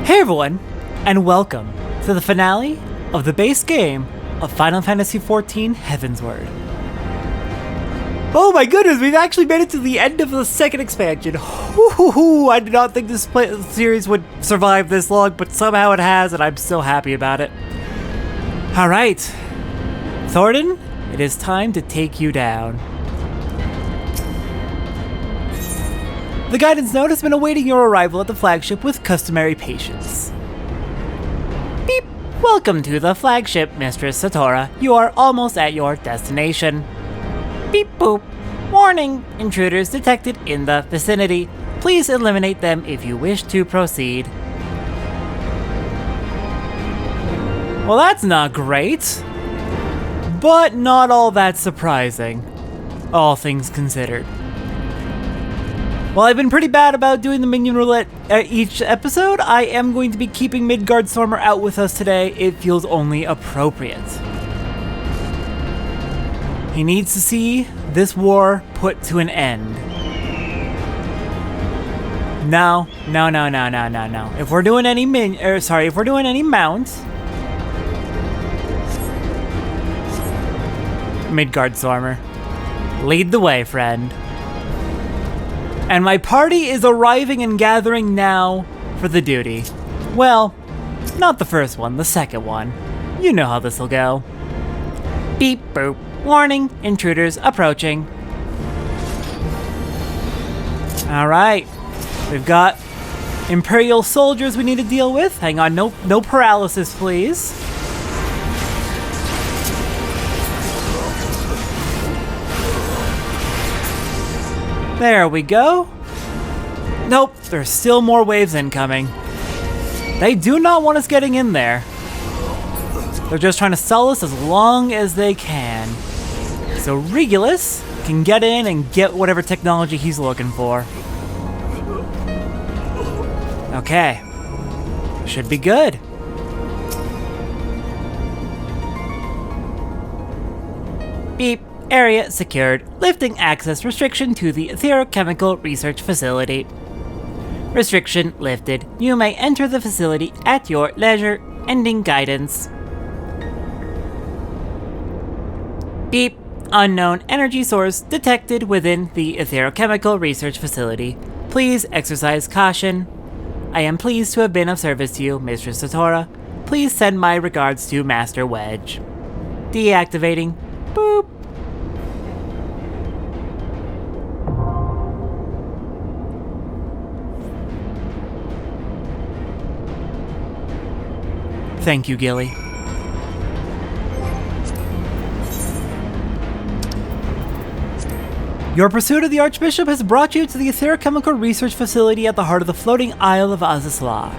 Hey everyone, and welcome to the finale of the base game of Final Fantasy XIV Heavensward. Oh my goodness, we've actually made it to the end of the second expansion. I did not think this series would survive this long, but somehow it has, and I'm so happy about it. Alright, Thornton, it is time to take you down. The guidance note has been awaiting your arrival at the flagship with customary patience. Beep! Welcome to the flagship, Mistress Satora. You are almost at your destination. Beep boop. Warning! Intruders detected in the vicinity. Please eliminate them if you wish to proceed. Well, that's not great. But not all that surprising, all things considered. While I've been pretty bad about doing the minion roulette each episode, I am going to be keeping Midgardstormer out with us today. It feels only appropriate. He needs to see this war put to an end. No. If we're doing any if we're doing any mount, Midgardstormer, lead the way, friend. And my party is arriving and gathering now for the duty. Well, not the first one, the second one. You know how this'll go. Beep boop. Warning, intruders approaching. Alright. We've got Imperial soldiers we need to deal with. Hang on, no paralysis, please. There we go. Nope, there's still more waves incoming. They do not want us getting in there. They're just trying to sell us as long as they can. So Regulus can get in and get whatever technology he's looking for. Okay. Should be good. Beep. Area secured. Lifting access restriction to the Aetherochemical research facility. Restriction lifted. You may enter the facility at your leisure. Ending guidance. Beep. Unknown energy source detected within the Aetherochemical research facility. Please exercise caution. I am pleased to have been of service to you, Mistress Satora. Please send my regards to Master Wedge. Deactivating. Boop. Thank you, Gilly. Your pursuit of the Archbishop has brought you to the Aetherochemical research facility at the heart of the floating Isle of Azazla.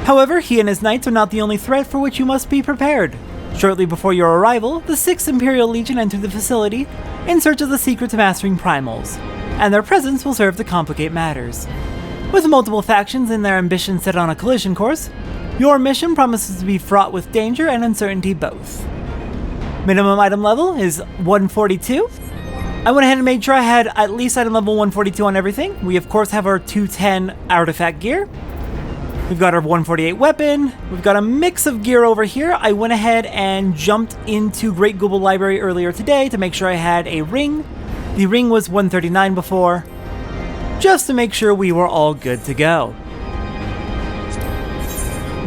However, he and his knights are not the only threat for which you must be prepared. Shortly before your arrival, the 6th Imperial Legion entered the facility in search of the secret to mastering primals, and their presence will serve to complicate matters. With multiple factions and their ambitions set on a collision course, your mission promises to be fraught with danger and uncertainty both. Minimum item level is 142. I went ahead and made sure I had at least item level 142 on everything. We of course have our 210 artifact gear. We've got our 148 weapon. We've got a mix of gear over here. I went ahead and jumped into Great Google Library earlier today to make sure I had a ring. The ring was 139 before, just to make sure we were all good to go.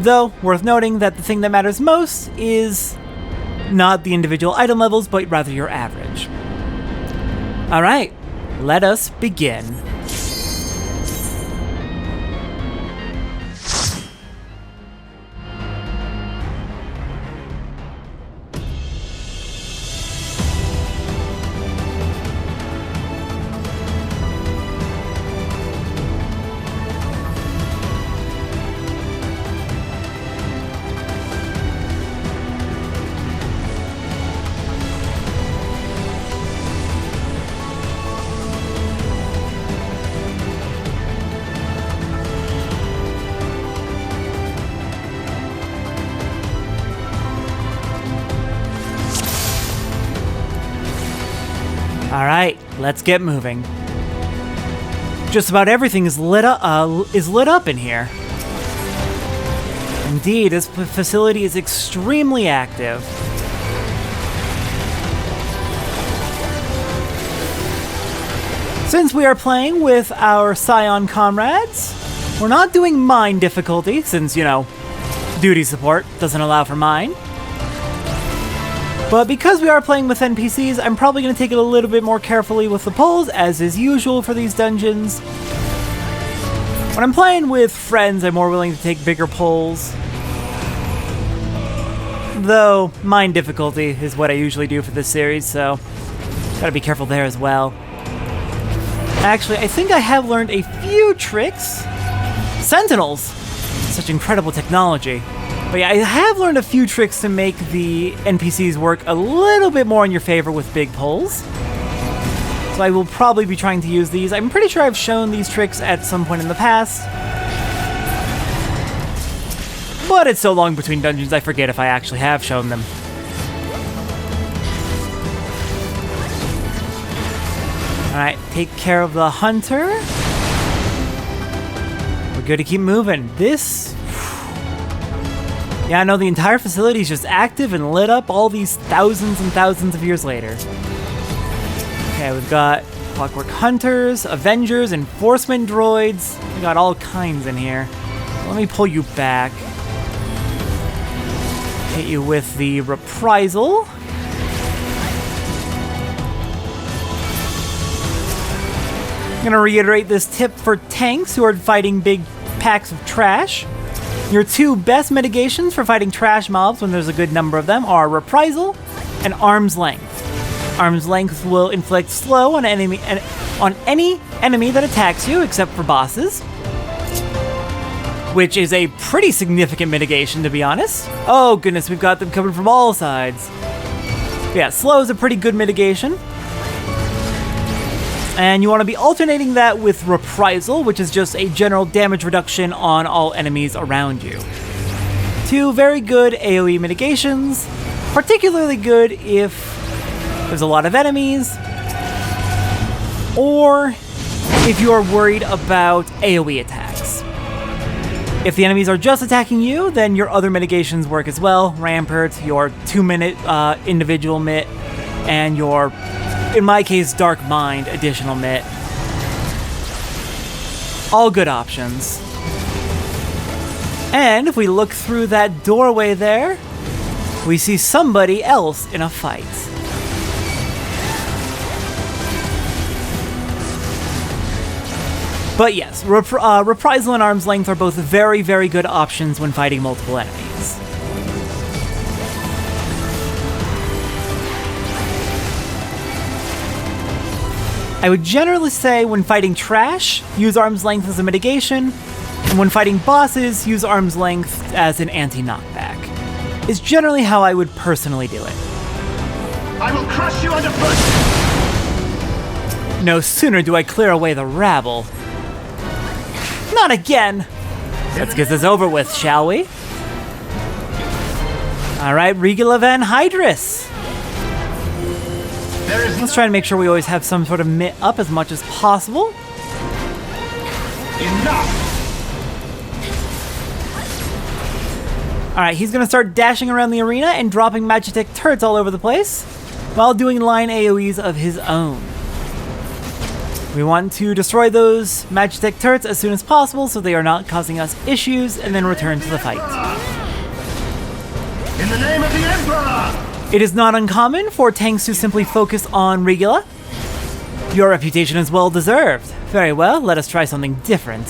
Though, worth noting that the thing that matters most is not the individual item levels, but rather your average. Alright, let us begin. Alright, let's get moving. Just about everything is lit up in here. Indeed, this facility is extremely active. Since we are playing with our Scion comrades, we're not doing mine difficulty, since, you know, duty support doesn't allow for mine. But because we are playing with NPCs, I'm probably going to take it a little bit more carefully with the pulls, as is usual for these dungeons. When I'm playing with friends, I'm more willing to take bigger pulls. Though, mine difficulty is what I usually do for this series, so gotta be careful there as well. Actually, I think I have learned a few tricks. Sentinels! Such incredible technology. But yeah, I have learned a few tricks to make the NPCs work a little bit more in your favor with big pulls. So I will probably be trying to use these. I'm pretty sure I've shown these tricks at some point in the past. But it's so long between dungeons, I forget if I actually have shown them. Alright, take care of the hunter. We're good to keep moving. This... Yeah, I know the entire facility is just active and lit up all these thousands and thousands of years later. Okay, we've got Clockwork Hunters, Avengers, Enforcement Droids. We got all kinds in here. Let me pull you back. Hit you with the Reprisal. I'm gonna reiterate this tip for tanks who are fighting big packs of trash. Your two best mitigations for fighting trash mobs when there's a good number of them are Reprisal and Arm's Length. Arm's Length will inflict slow on any enemy that attacks you, except for bosses, which is a pretty significant mitigation, to be honest. Oh goodness, we've got them coming from all sides. Yeah, slow is a pretty good mitigation. And you want to be alternating that with Reprisal, which is just a general damage reduction on all enemies around you. Two very good AoE mitigations, particularly good if there's a lot of enemies, or if you are worried about AoE attacks. If the enemies are just attacking you, then your other mitigations work as well. Rampart, your 2-minute individual mit, and your, in my case, Dark Mind additional mit. All good options. And if we look through that doorway there, we see somebody else in a fight. But yes, Reprisal and Arm's Length are both very, very good options when fighting multiple enemies. I would generally say when fighting trash, use Arm's Length as a mitigation, and when fighting bosses, use Arm's Length as an anti-knockback. It's generally how I would personally do it. I will crush you underfoot! No sooner do I clear away the rabble. Not again! Let's get this over with, shall we? Alright, Regula Van Hydrus! Let's try to make sure we always have some sort of mitt up as much as possible. Enough! Alright, he's gonna start dashing around the arena and dropping Magitek turrets all over the place, while doing line AoEs of his own. We want to destroy those Magitek turrets as soon as possible so they are not causing us issues, and then return to the fight. In the name of the Emperor! It is not uncommon for tanks to simply focus on Regula. Your reputation is well deserved. Very well, let us try something different.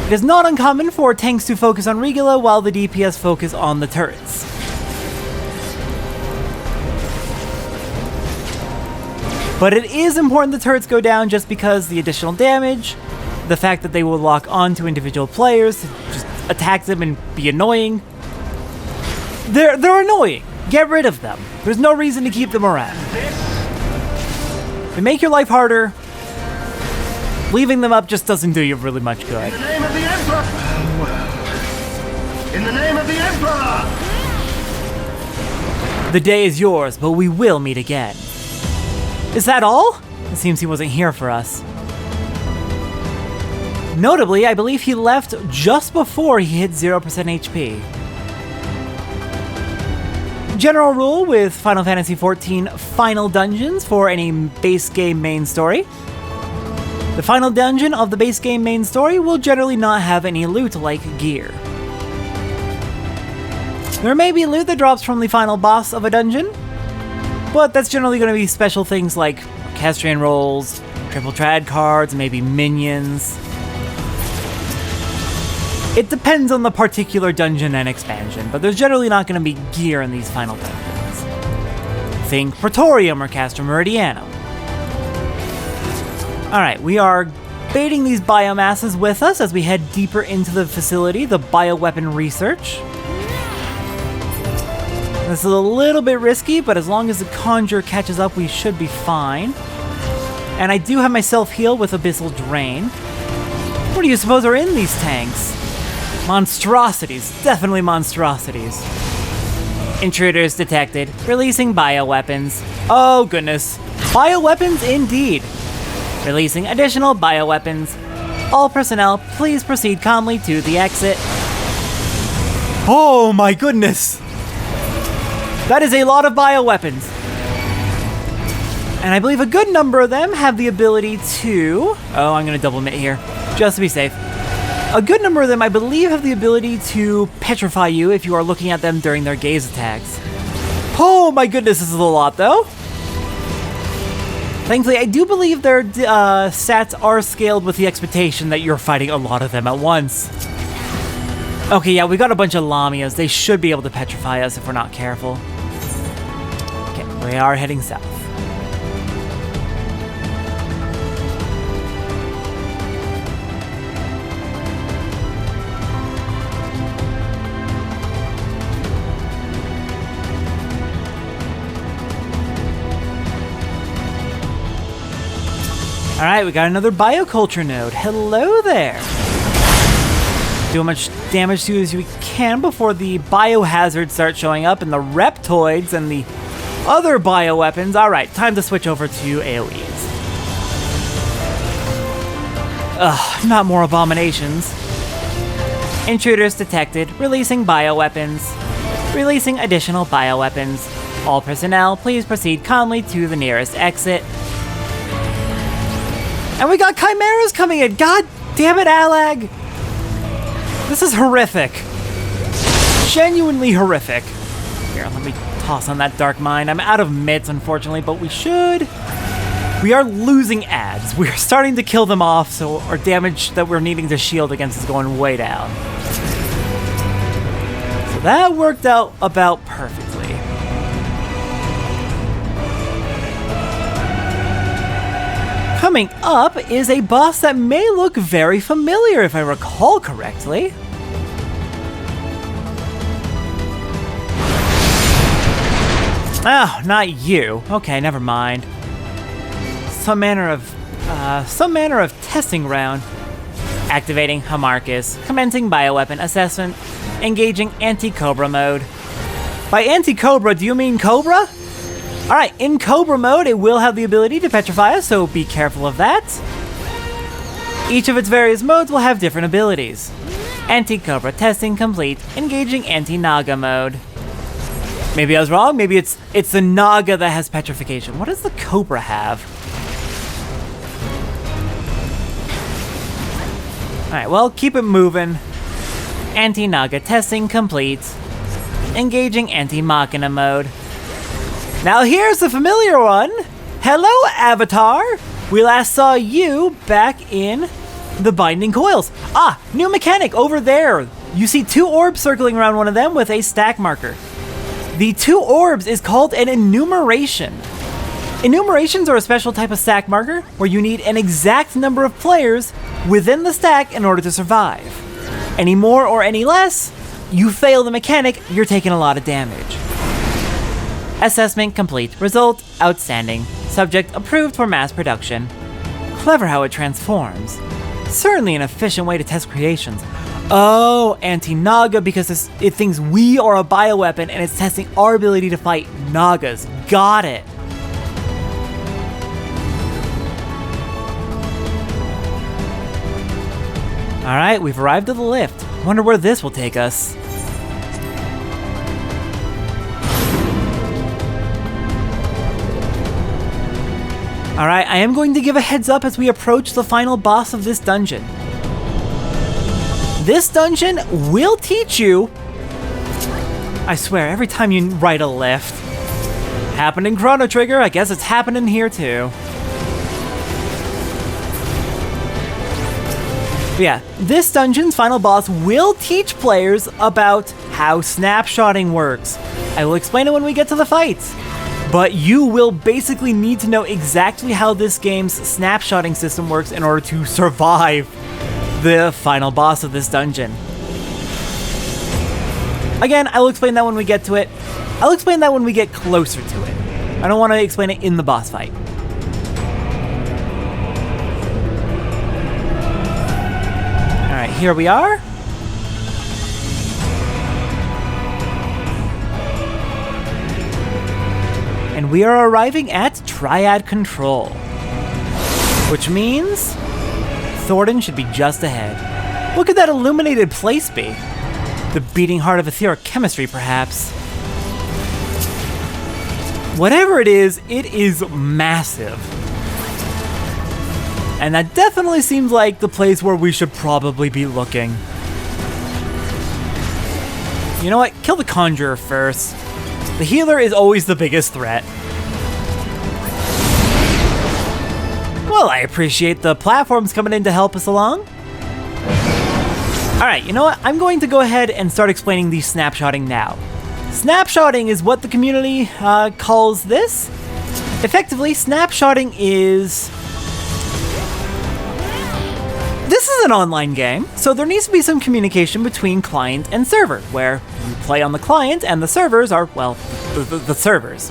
It is not uncommon for tanks to focus on Regula while the DPS focus on the turrets. But it is important the turrets go down just because the additional damage, the fact that they will lock on to individual players to just attack them and be annoying. They're annoying. Get rid of them. There's no reason to keep them around. They make your life harder. Leaving them up just doesn't do you really much good. In the name of the Emperor! In the name of the Emperor! The day is yours, but we will meet again. Is that all? It seems he wasn't here for us. Notably, I believe he left just before he hit 0% HP. General rule with Final Fantasy XIV final dungeons for any base game main story. The final dungeon of the base game main story will generally not have any loot like gear. There may be loot that drops from the final boss of a dungeon, but that's generally going to be special things like Orchestrion rolls, triple trad cards, maybe minions. It depends on the particular dungeon and expansion, but there's generally not going to be gear in these final dungeons. Think Praetorium or Castra Meridianum. Alright, we are baiting these biomasses with us as we head deeper into the facility, the bioweapon research. This is a little bit risky, but as long as the conjure catches up, we should be fine. And I do have my self-heal with Abyssal Drain. What do you suppose are in these tanks? Monstrosities. Definitely monstrosities. Intruders detected. Releasing bioweapons. Oh goodness. Bioweapons indeed. Releasing additional bioweapons. All personnel, please proceed calmly to the exit. Oh my goodness! That is a lot of bioweapons. And I believe a good number of them have the ability to... Oh, I'm going to double mit here, just to be safe. A good number of them, I believe, have the ability to petrify you if you are looking at them during their gaze attacks. Oh my goodness, this is a lot, though. Thankfully, I do believe their stats are scaled with the expectation that you're fighting a lot of them at once. Okay, yeah, we got a bunch of Lamias. They should be able to petrify us if we're not careful. Okay, we are heading south. Alright, we got another bioculture node. Hello there! Do as much damage to you as we can before the biohazards start showing up and the reptoids and the other bioweapons. Alright, time to switch over to AoEs. Ugh, not more abominations. Intruders detected. Releasing bioweapons. Releasing additional bioweapons. All personnel, please proceed calmly to the nearest exit. And we got chimeras coming in! God damn it, Alag! This is horrific. Genuinely horrific. Here, let me toss on that Dark Mind. I'm out of mitts, unfortunately, but we should... We are losing ads. We are starting to kill them off, so our damage that we're needing to shield against is going way down. So that worked out about perfectly. Coming up is a boss that may look very familiar if I recall correctly. Oh, not you. Okay, never mind. Some manner of testing round. Activating Harmachis. Commencing bioweapon assessment. Engaging anti-Cobra mode. By anti-Cobra, do you mean Cobra? Alright, in Cobra mode, it will have the ability to petrify us, so be careful of that. Each of its various modes will have different abilities. Anti-Cobra testing complete. Engaging anti-Naga mode. Maybe I was wrong. Maybe it's the Naga that has petrification. What does the Cobra have? Alright, well, keep it moving. Anti-Naga testing complete. Engaging anti-Machina mode. Now here's the familiar one. Hello, Avatar. We last saw you back in the Binding Coils. Ah, new mechanic over there. You see 2 orbs circling around one of them with a stack marker. The 2 orbs is called an enumeration. Enumerations are a special type of stack marker where you need an exact number of players within the stack in order to survive. Any more or any less, you fail the mechanic, you're taking a lot of damage. Assessment complete. Result, outstanding. Subject approved for mass production. Clever how it transforms. Certainly an efficient way to test creations. Oh, anti-Naga, because it thinks we are a bioweapon and it's testing our ability to fight Nagas. Got it. Alright, we've arrived at the lift. Wonder where this will take us. Alright, I am going to give a heads up as we approach the final boss of this dungeon. This dungeon will teach you... I swear, every time you ride a lift. Happened in Chrono Trigger, I guess it's happening here too. But yeah, this dungeon's final boss will teach players about how snapshotting works. I will explain it when we get to the fights. But you will basically need to know exactly how this game's snapshotting system works in order to survive the final boss of this dungeon. Again, I'll explain that when we get to it. I'll explain that when we get closer to it. I don't want to explain it in the boss fight. Alright, here we are. And we are arriving at Triad Control. Which means Thornton should be just ahead. What could that illuminated place be? The beating heart of Aetherochemistry, perhaps. Whatever it is massive. And that definitely seems like the place where we should probably be looking. You know what? Kill the Conjurer first. The healer is always the biggest threat. Well, I appreciate the platforms coming in to help us along. Alright, you know what? I'm going to go ahead and start explaining the snapshotting now. Snapshotting is what the community calls this. Effectively, snapshotting is... This is an online game, so there needs to be some communication between client and server, where you play on the client and the servers are, well, the servers.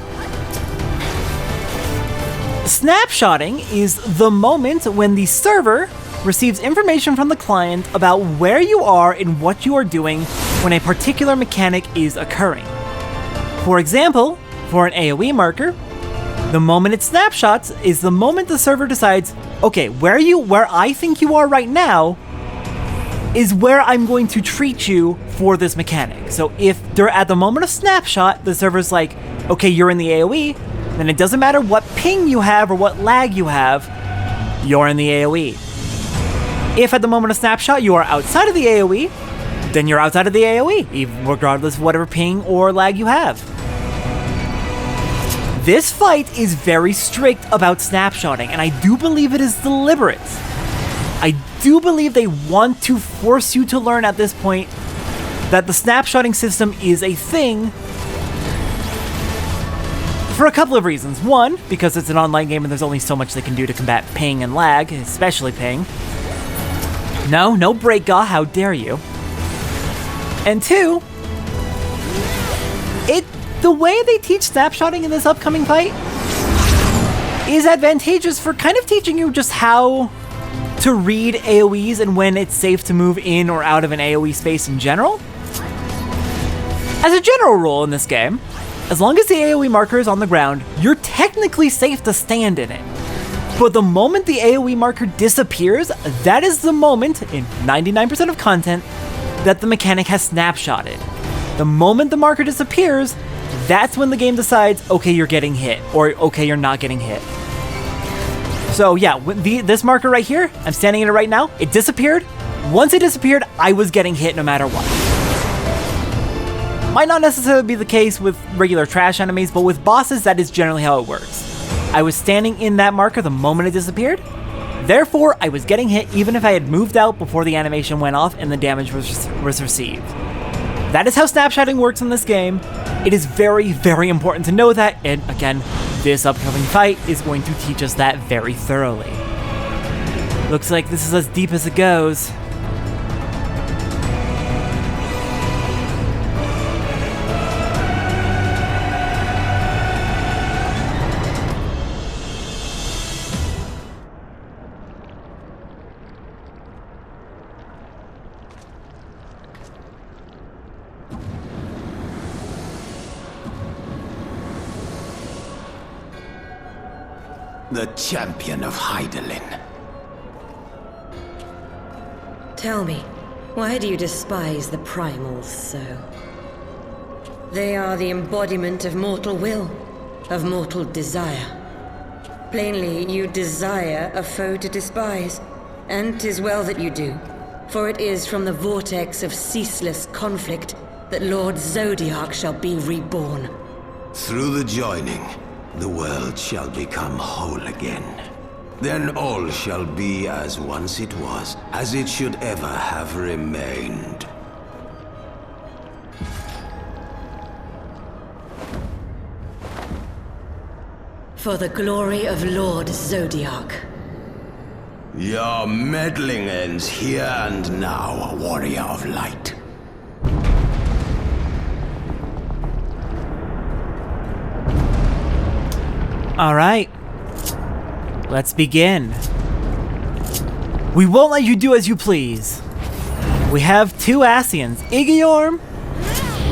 Snapshotting is the moment when the server receives information from the client about where you are and what you are doing when a particular mechanic is occurring. For example, for an AoE marker, the moment it snapshots is the moment the server decides, okay, where I think you are right now is where I'm going to treat you for this mechanic. So if they're at the moment of snapshot, the server's like, okay, you're in the AoE, then it doesn't matter what ping you have or what lag you have, you're in the AoE. If at the moment of snapshot you are outside of the AoE, then you're outside of the AoE, regardless of whatever ping or lag you have. This fight is very strict about snapshotting, and I do believe it is deliberate. I do believe they want to force you to learn at this point that the snapshotting system is a thing for a couple of reasons. One, because it's an online game and there's only so much they can do to combat ping and lag, especially ping. No break-ah, how dare you. And two, the way they teach snapshotting in this upcoming fight is advantageous for kind of teaching you just how to read AoEs and when it's safe to move in or out of an AoE space in general. As a general rule in this game, as long as the AoE marker is on the ground, you're technically safe to stand in it. But the moment the AoE marker disappears, that is the moment, in 99% of content, that the mechanic has snapshotted. The moment the marker disappears, that's when the game decides, okay, you're getting hit, or okay, you're not getting hit. So yeah, this marker right here, I'm standing in it right now, it disappeared. Once it disappeared, I was getting hit no matter what. Might not necessarily be the case with regular trash enemies, but with bosses, that is generally how it works. I was standing in that marker the moment it disappeared, therefore I was getting hit even if I had moved out before the animation went off and the damage was received. That is how snapshotting works in this game. It is very, very important to know that, and again, this upcoming fight is going to teach us that very thoroughly. Looks like this is as deep as it goes. The champion of Hydaelyn. Tell me, why do you despise the primals so? They are the embodiment of mortal will, of mortal desire. Plainly, you desire a foe to despise, and 'tis well that you do, for it is from the vortex of ceaseless conflict that Lord Zodiac shall be reborn. Through the joining, the world shall become whole again. Then all shall be as once it was, as it should ever have remained. For the glory of Lord Zodiac. Your meddling ends here and now, warrior of light. All right, let's begin. We won't let you do as you please. We have two Ascians, Igiorm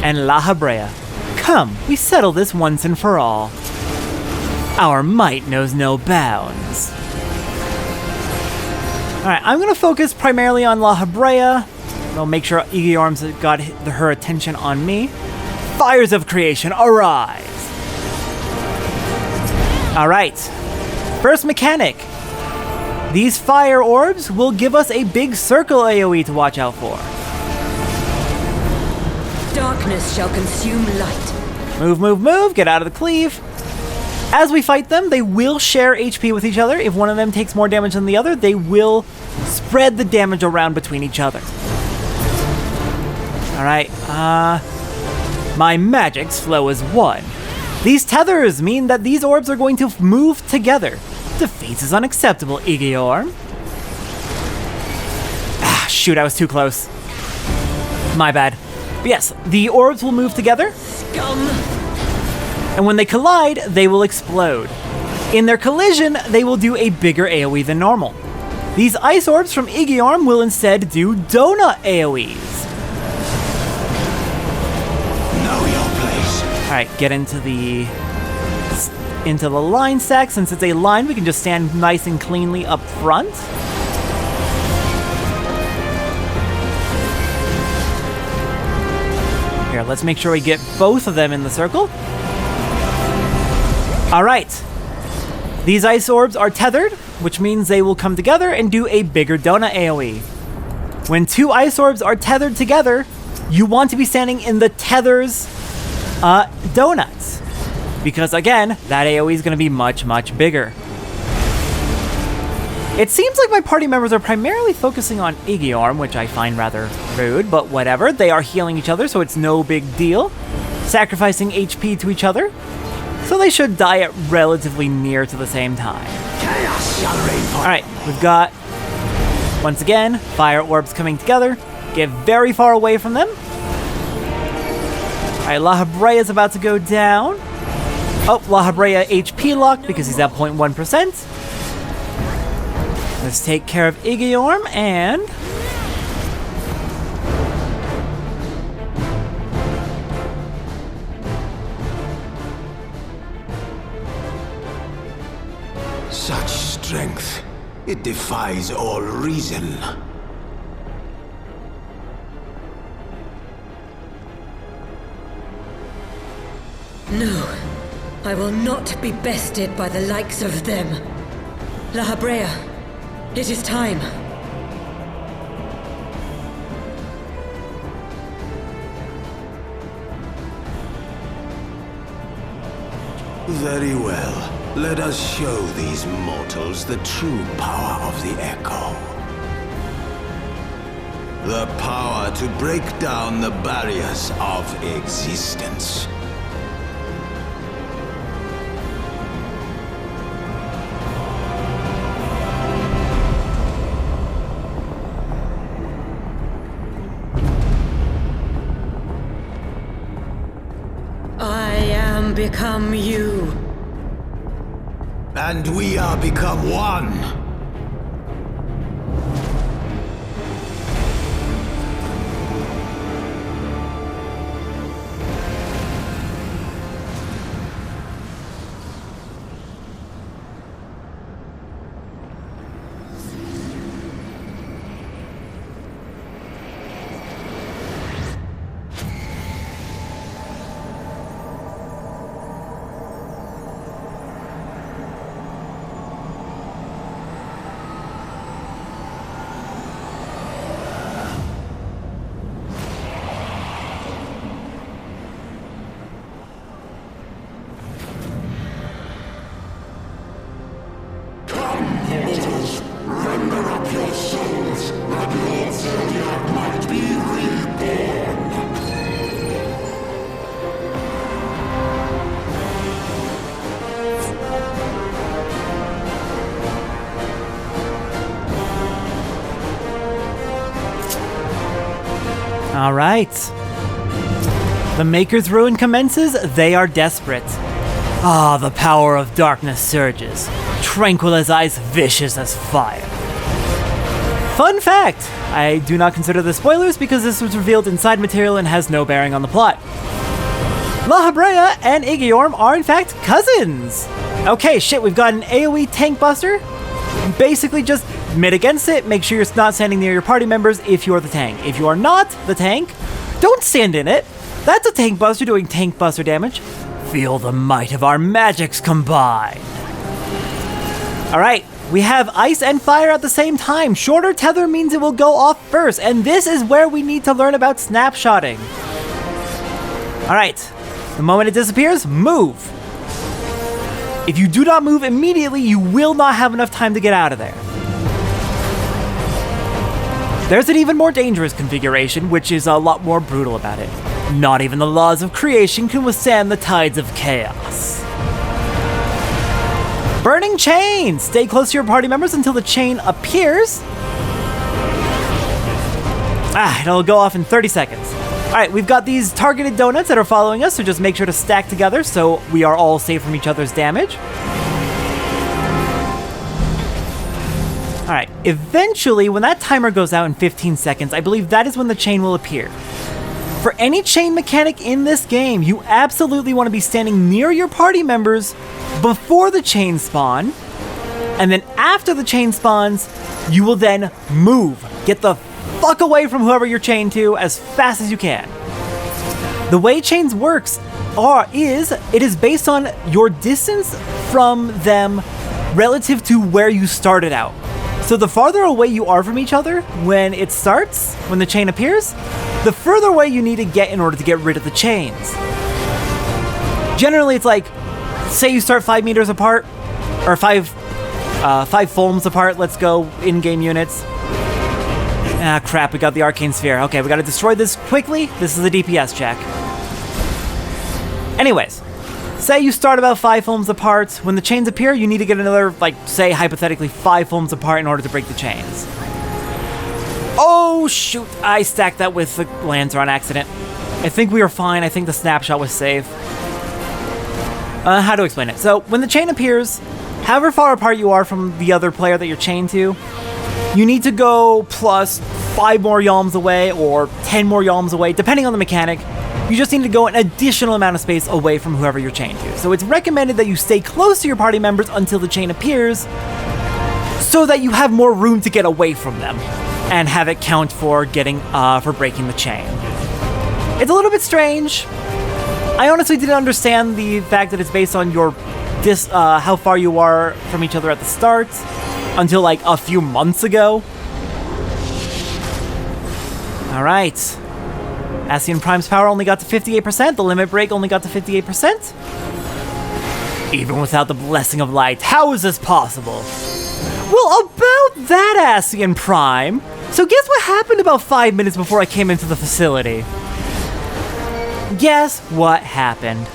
and La Habrea. Come, we settle this once and for all. Our might knows no bounds. Alright, I'm gonna focus primarily on La Habrea. I'll make sure Igiorm's got her attention on me. Fires of creation, arise! Alright, first mechanic. These fire orbs will give us a big circle AoE to watch out for. Darkness shall consume light. Move, move, move, get out of the cleave. As we fight them, they will share HP with each other. If one of them takes more damage than the other, they will spread the damage around between each other. Alright, my magic's flow is 1. These tethers mean that these orbs are going to move together. Defeat is unacceptable, Igiorm. Ah, shoot, I was too close. My bad. But yes, the orbs will move together. Scum! And when they collide, they will explode. In their collision, they will do a bigger AoE than normal. These ice orbs from Igiorm will instead do donut AoEs. Know your place. Alright, get into the line stack. Since it's a line, we can just stand nice and cleanly up front. Here, let's make sure we get both of them in the circle. Alright. These ice orbs are tethered, which means they will come together and do a bigger donut AoE. When two ice orbs are tethered together, you want to be standing in the tether's donuts. Because again, that AoE is going to be much, much bigger. It seems like my party members are primarily focusing on Igiorm, which I find rather rude, but whatever. They are healing each other, so it's no big deal. Sacrificing HP to each other. So they should die at relatively near to the same time. Chaos shall reign forever. Alright, we've got, once again, fire orbs coming together. Get very far away from them. Alright, La Habrea is about to go down. Oh, La Habrea HP locked because he's at 0.1%. Let's take care of Igiorm and... Such strength, it defies all reason. No, I will not be bested by the likes of them. La Habrea, it is time. Very well. Let us show these mortals the true power of the Echo. The power to break down the barriers of existence. I am become you. And we are become one. Alright. The Maker's Ruin commences. They are desperate. Ah, the power of darkness surges. Tranquil as ice, vicious as fire. Fun fact! I do not consider this spoilers because this was revealed inside material and has no bearing on the plot. La Habrea and Igeorm are in fact cousins! Okay, shit, we've got an AoE tank buster. Basically just mid against it, make sure you're not standing near your party members if you're the tank. If you are not the tank, don't stand in it. That's a tank buster doing tank buster damage. Feel the might of our magics combine. Alright, we have ice and fire at the same time. Shorter tether means it will go off first, and this is where we need to learn about snapshotting. Alright, the moment it disappears, move. If you do not move immediately, you will not have enough time to get out of there. There's an even more dangerous configuration, which is a lot more brutal about it. Not even the laws of creation can withstand the tides of chaos. Burning Chain! Stay close to your party members until the chain appears. It'll go off in 30 seconds. Alright, we've got these targeted donuts that are following us, so just make sure to stack together so we are all safe from each other's damage. Alright, eventually, when that timer goes out in 15 seconds, I believe that is when the chain will appear. For any chain mechanic in this game, you absolutely want to be standing near your party members before the chain spawn, and then after the chain spawns, you will then move. Get the fuck away from whoever you're chained to as fast as you can. The way chains works it is based on your distance from them relative to where you started out. So the farther away you are from each other when it starts, when the chain appears, the further away you need to get in order to get rid of the chains. Generally, it's like, say you start 5 meters apart, or 5 fulms apart, let's go in-game units. Ah, crap, we got the Arcane Sphere. Okay, we gotta destroy this quickly. This is a DPS check. Anyways, say you start about 5 fulms apart. When the chains appear, you need to get another, say, hypothetically, 5 fulms apart in order to break the chains. Oh, shoot, I stacked that with the Lancer on accident. I think we were fine. I think the snapshot was safe. How to explain it? So, when the chain appears, however far apart you are from the other player that you're chained to, you need to go plus 5 more yalms away or 10 more yalms away, depending on the mechanic. You just need to go an additional amount of space away from whoever you're chained to. So it's recommended that you stay close to your party members until the chain appears, so that you have more room to get away from them and have it count for breaking the chain. It's a little bit strange. I honestly didn't understand the fact that it's based on how far you are from each other at the start until like a few months ago. Alright. Ascian Prime's power only got to 58%, the limit break only got to 58%. Even without the blessing of light, how is this possible? Well, about that, Ascian Prime. So guess what happened about 5 minutes before I came into the facility? Guess what happened?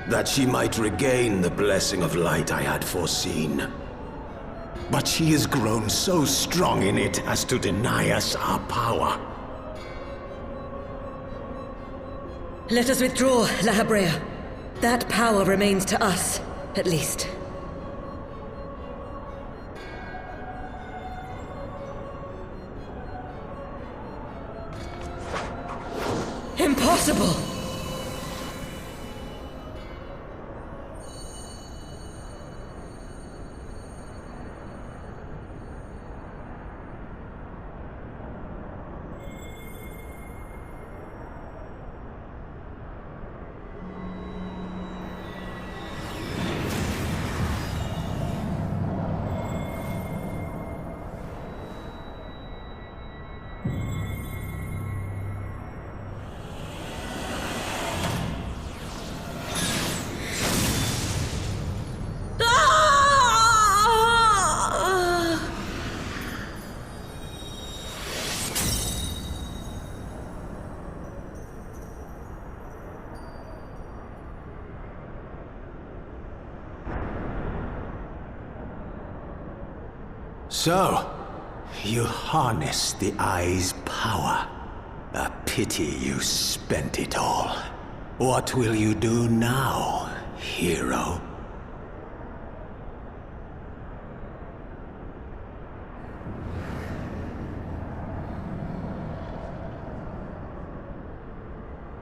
That she might regain the blessing of light I had foreseen. But she has grown so strong in it as to deny us our power. Let us withdraw, La Habrea. That power remains to us, at least. Impossible! So, you harness the Eye's power. A pity you spent it all. What will you do now, hero?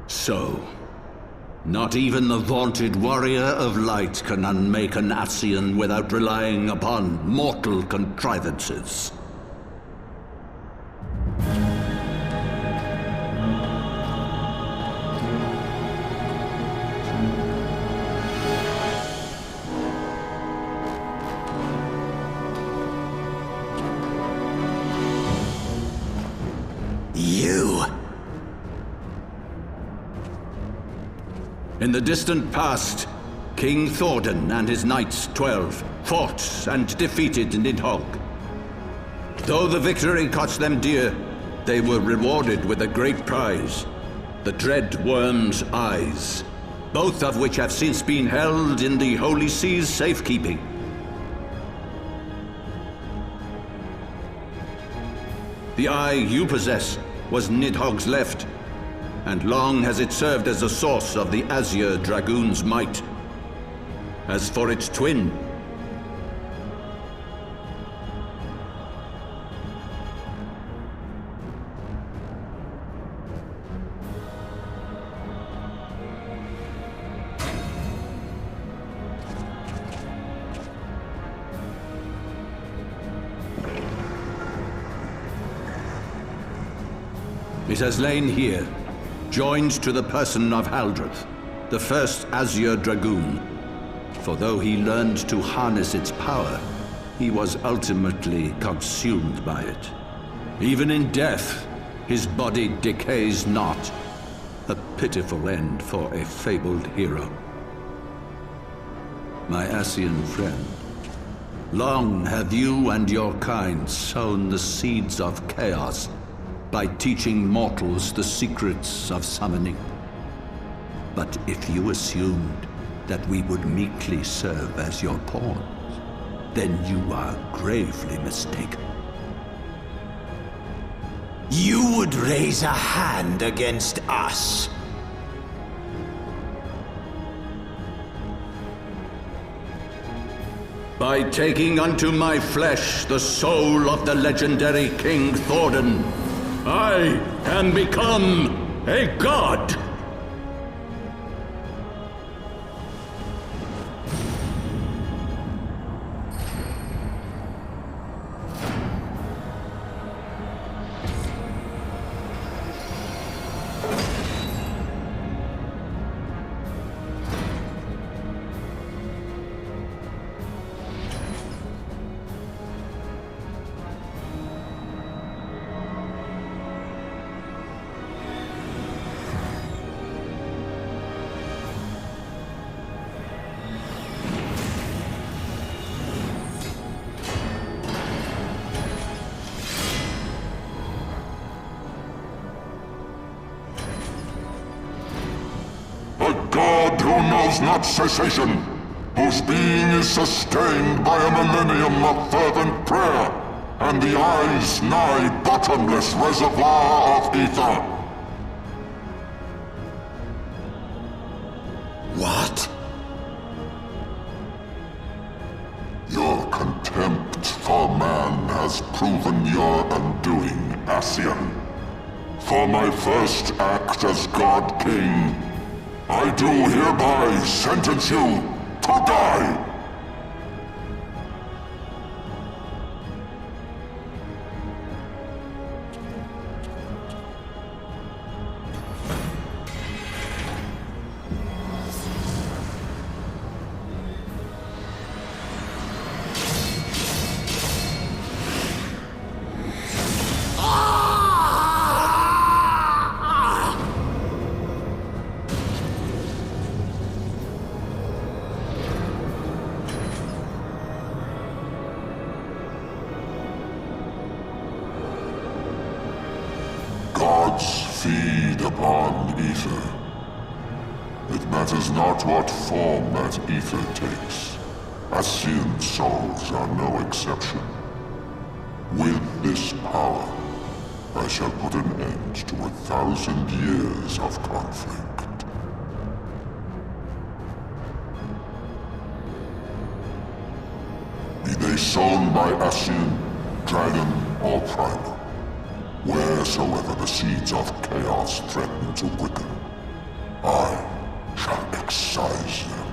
So, not even the vaunted warrior of light can unmake an Ascian without relying upon mortal contrivances. In the distant past, King Thordan and his knights 12 fought and defeated Nidhogg. Though the victory cost them dear, they were rewarded with a great prize, the Dread Worm's Eyes, both of which have since been held in the Holy Sea's safekeeping. The eye you possess was Nidhogg's left, and long has it served as a source of the Azure Dragoon's might. As for its twin, it has lain here, joined to the person of Haldreth, the first Azure Dragoon. For though he learned to harness its power, he was ultimately consumed by it. Even in death, his body decays not. A pitiful end for a fabled hero. My Ascian friend, long have you and your kind sown the seeds of chaos by teaching mortals the secrets of summoning. But if you assumed that we would meekly serve as your pawns, then you are gravely mistaken. You would raise a hand against us. By taking unto my flesh the soul of the legendary King Thordan, I can become a god! Not cessation, whose being is sustained by a millennium of fervent prayer, and the Eye's nigh bottomless reservoir of ether. What? proven your undoing, Ascian. For my first act as God King, I do hereby sentence you to die! Gods feed upon ether. It matters not what form that ether takes. Ascian souls are no exception. With this power, I shall put an end to 1,000 years of conflict. Be they sown by Ascian, dragon, or primal. Wheresoever the seeds of chaos threaten to quicken, I shall excise them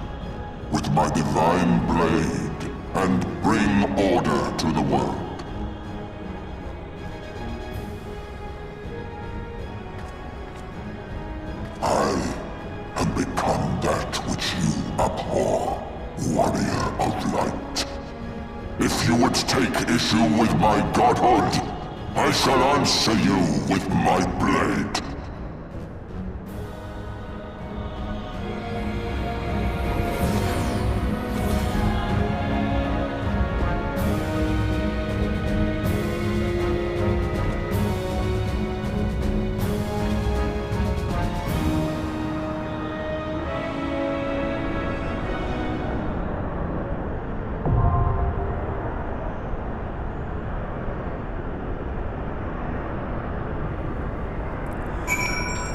with my divine blade and bring order to the world. I have become that which you abhor, warrior of light. If you would take issue with my godhood, I shall answer you with my blade.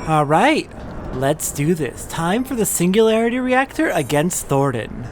Alright, let's do this. Time for the Singularity Reactor against Thordan.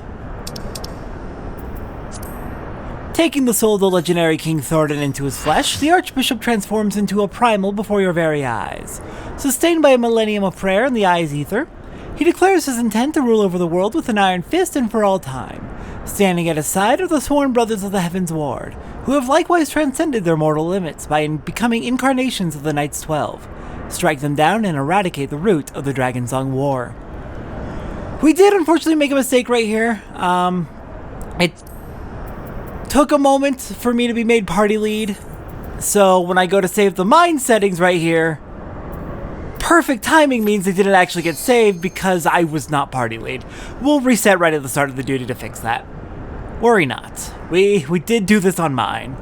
Taking the soul of the legendary King Thordan into his flesh, the Archbishop transforms into a primal before your very eyes. Sustained by a millennium of prayer in the eye's ether, he declares his intent to rule over the world with an iron fist and for all time. Standing at his side are the sworn brothers of the Heavensward, who have likewise transcended their mortal limits by becoming incarnations of the Knights 12. Strike them down and eradicate the root of the Dragonsong War. We did unfortunately make a mistake right here. It took a moment for me to be made party lead. So when I go to save the mind settings right here, perfect timing means they didn't actually get saved because I was not party lead. We'll reset right at the start of the duty to fix that. Worry not. We did do this on mine.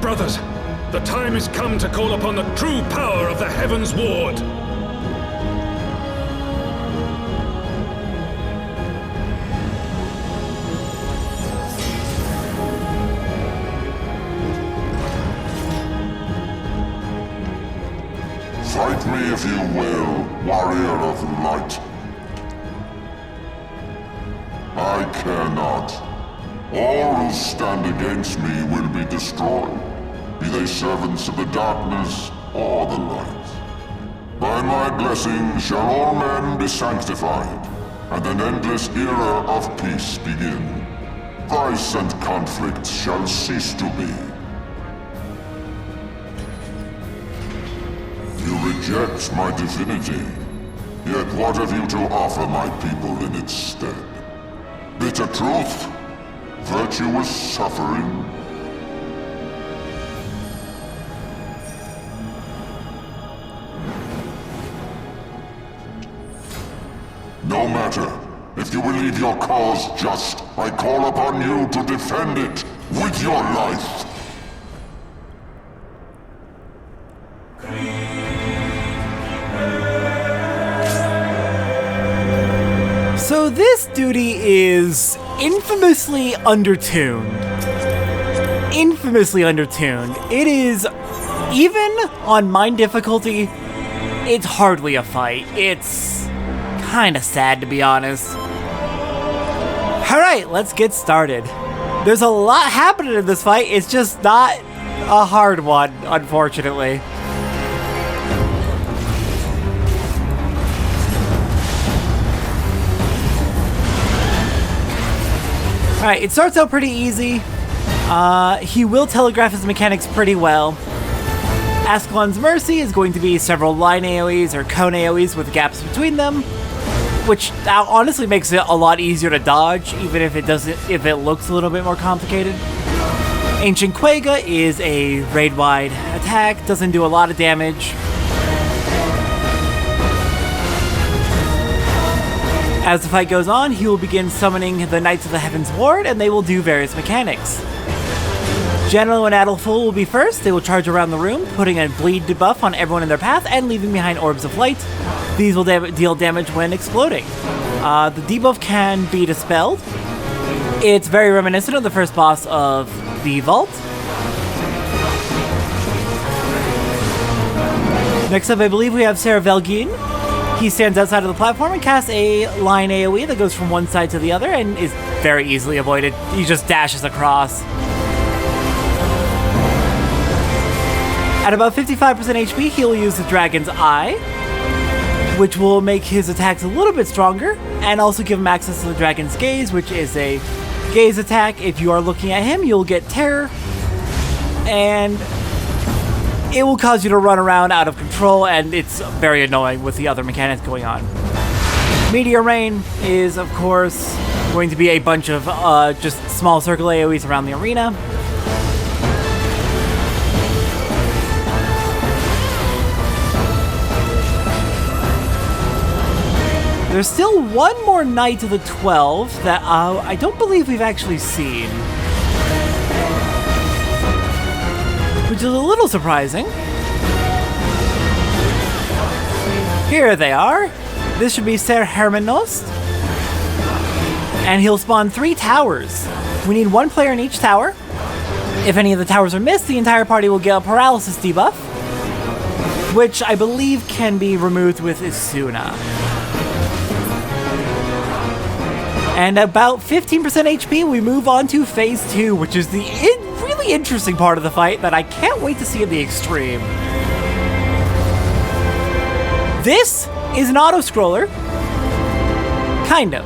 Brothers, the time has come to call upon the true power of the Heavensward. Fight me if you will, warrior of light. I care not. All who stand against me will be destroyed, be they servants of the darkness or the light. By my blessing shall all men be sanctified, and an endless era of peace begin. Vice and conflict shall cease to be. You reject my divinity, yet what have you to offer my people in its stead? Bitter truth? Virtuous suffering? No matter. If you believe your cause just, I call upon you to defend it with your life. So this duty is infamously undertuned. Infamously undertuned. It is, even on mine difficulty, it's hardly a fight. It's kind of sad, to be honest. Alright, let's get started. There's a lot happening in this fight, it's just not a hard one, unfortunately. Alright, it starts out pretty easy. He will telegraph his mechanics pretty well. Ascian's Mercy is going to be several line AoEs or cone AoEs with gaps between them, which honestly makes it a lot easier to dodge, even if it looks a little bit more complicated. Ancient Quega is a raid-wide attack, doesn't do a lot of damage. As the fight goes on, he will begin summoning the Knights of the Heavensward, and they will do various mechanics. General and Adelful will be first. They will charge around the room, putting a bleed debuff on everyone in their path and leaving behind orbs of light. These will deal damage when exploding. The debuff can be dispelled. It's very reminiscent of the first boss of the Vault. Next up, I believe we have Sarah Velgin. He stands outside of the platform and casts a line AoE that goes from one side to the other and is very easily avoided. He just dashes across. At about 55% HP, he'll use the Dragon's Eye, which will make his attacks a little bit stronger, and also give him access to the Dragon's Gaze, which is a gaze attack. If you are looking at him, you'll get terror, and it will cause you to run around out of control, and it's very annoying with the other mechanics going on. Meteor Rain is, of course, going to be a bunch of just small circle AoEs around the arena. There's still one more Knight of the 12 that I don't believe we've actually seen, which is a little surprising. Here they are. This should be Ser Hermanos, and he'll spawn 3 towers. We need 1 player in each tower. If any of the towers are missed, the entire party will get a paralysis debuff, which I believe can be removed with Isuna. And about 15% HP, we move on to Phase 2, which is the really interesting part of the fight that I can't wait to see in the extreme. This is an auto-scroller. Kind of.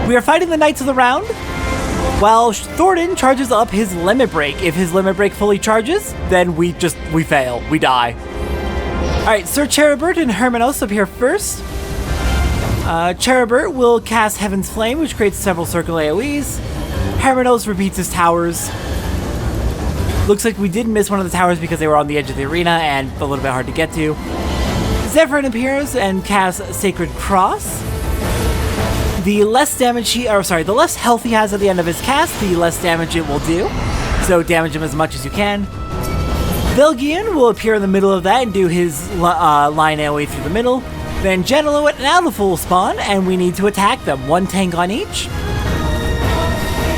We are fighting the Knights of the Round, while Thornton charges up his Limit Break. If his Limit Break fully charges, then we fail. We die. Alright, Sir Cherubert and Hermanos appear first. Cherubert will cast Heaven's Flame, which creates several circle AoEs. Hermanos repeats his towers. Looks like we did miss one of the towers because they were on the edge of the arena and a little bit hard to get to. Zephyrin appears and casts Sacred Cross. The less health he has at the end of his cast, the less damage it will do. So damage him as much as you can. Velgian will appear in the middle of that and do his line AoE through the middle. Then Genelo and Adelful will spawn, and we need to attack them. 1 tank on each.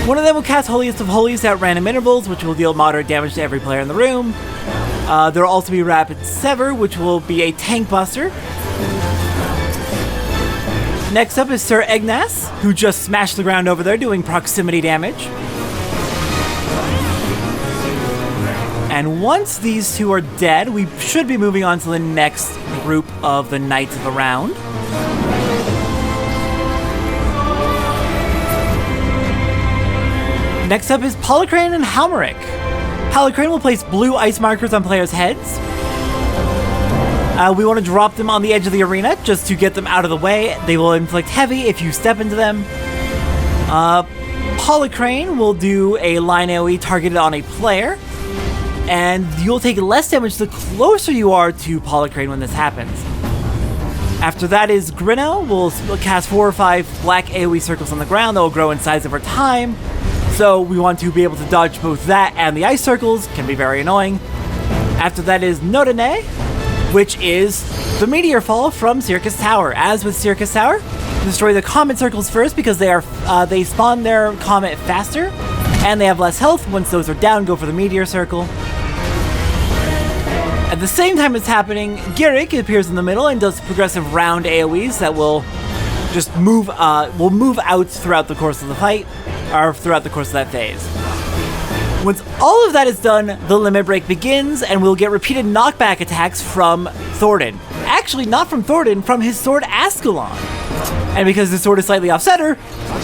One of them will cast Holiest of Holies at random intervals, which will deal moderate damage to every player in the room. There will also be Rapid Sever, which will be a tank buster. Next up is Sir Egnas, who just smashed the ground over there doing proximity damage. And once these two are dead, we should be moving on to the next group of the Knights of the Round. Next up is Polycrane and Halmeric. Polycrane will place blue ice markers on players' heads. We want to drop them on the edge of the arena just to get them out of the way. They will inflict heavy if you step into them. Polycrane will do a line AoE targeted on a player, and you'll take less damage the closer you are to Polycrane when this happens. After that is Grino. Will cast 4 or 5 black AoE circles on the ground that will grow in size over time. So we want to be able to dodge both that and the ice circles, can be very annoying. After that is Nodane, which is the meteor fall from Circus Tower. As with Circus Tower, destroy the comet circles first because they spawn their comet faster, and they have less health. Once those are down, go for the meteor circle. At the same time it's happening, Garrick appears in the middle and does progressive round AoEs that will just move out throughout the course of the fight, or throughout the course of that phase. Once all of that is done, the limit break begins, and we'll get repeated knockback attacks from Thornton. Actually, not from Thornton, from his sword Ascalon. And because his sword is slightly off-center,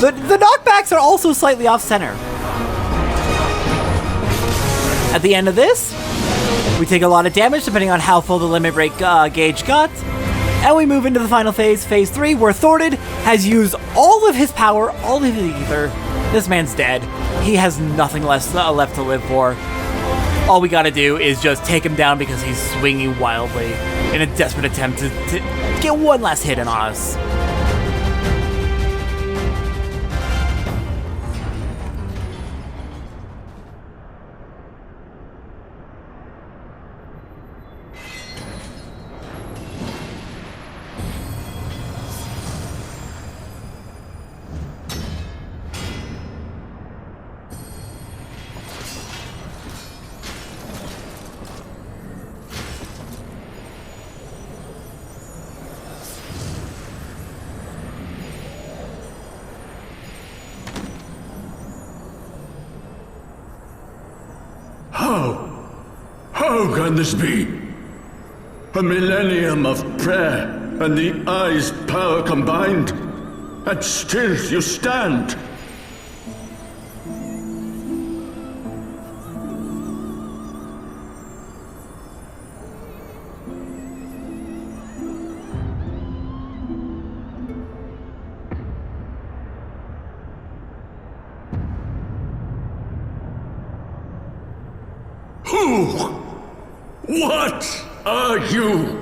the knockbacks are also slightly off-center. At the end of this, we take a lot of damage depending on how full the limit break gauge got, and we move into the final phase, phase 3, where Thornton has used all of his power, all of his ether. This man's dead. He has nothing left to live for. All we gotta do is just take him down because he's swinging wildly in a desperate attempt to get one last hit in on us. How can this be? A millennium of prayer and the Eye's power combined, and still you stand. What are you?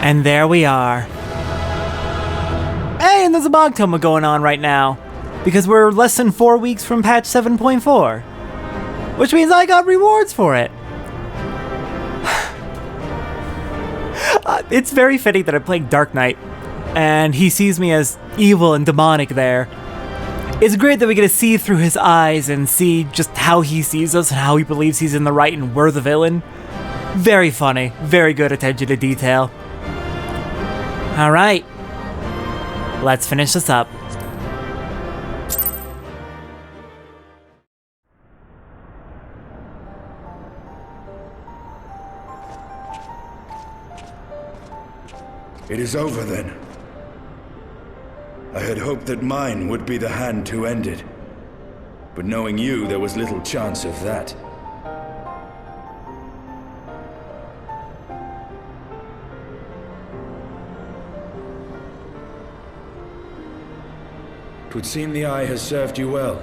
And there we are. Hey, and there's a bog toma going on right now, because we're less than 4 weeks from patch 7.4, which means I got rewards for it. It's very fitting that I'm playing Dark Knight, and he sees me as evil and demonic there. It's great that we get to see through his eyes and see just how he sees us and how he believes he's in the right and we're the villain. Very funny, very good attention to detail. Alright, let's finish this up. It is over then. I had hoped that mine would be the hand to end it. But knowing you, there was little chance of that. Twould seem the Eye has served you well.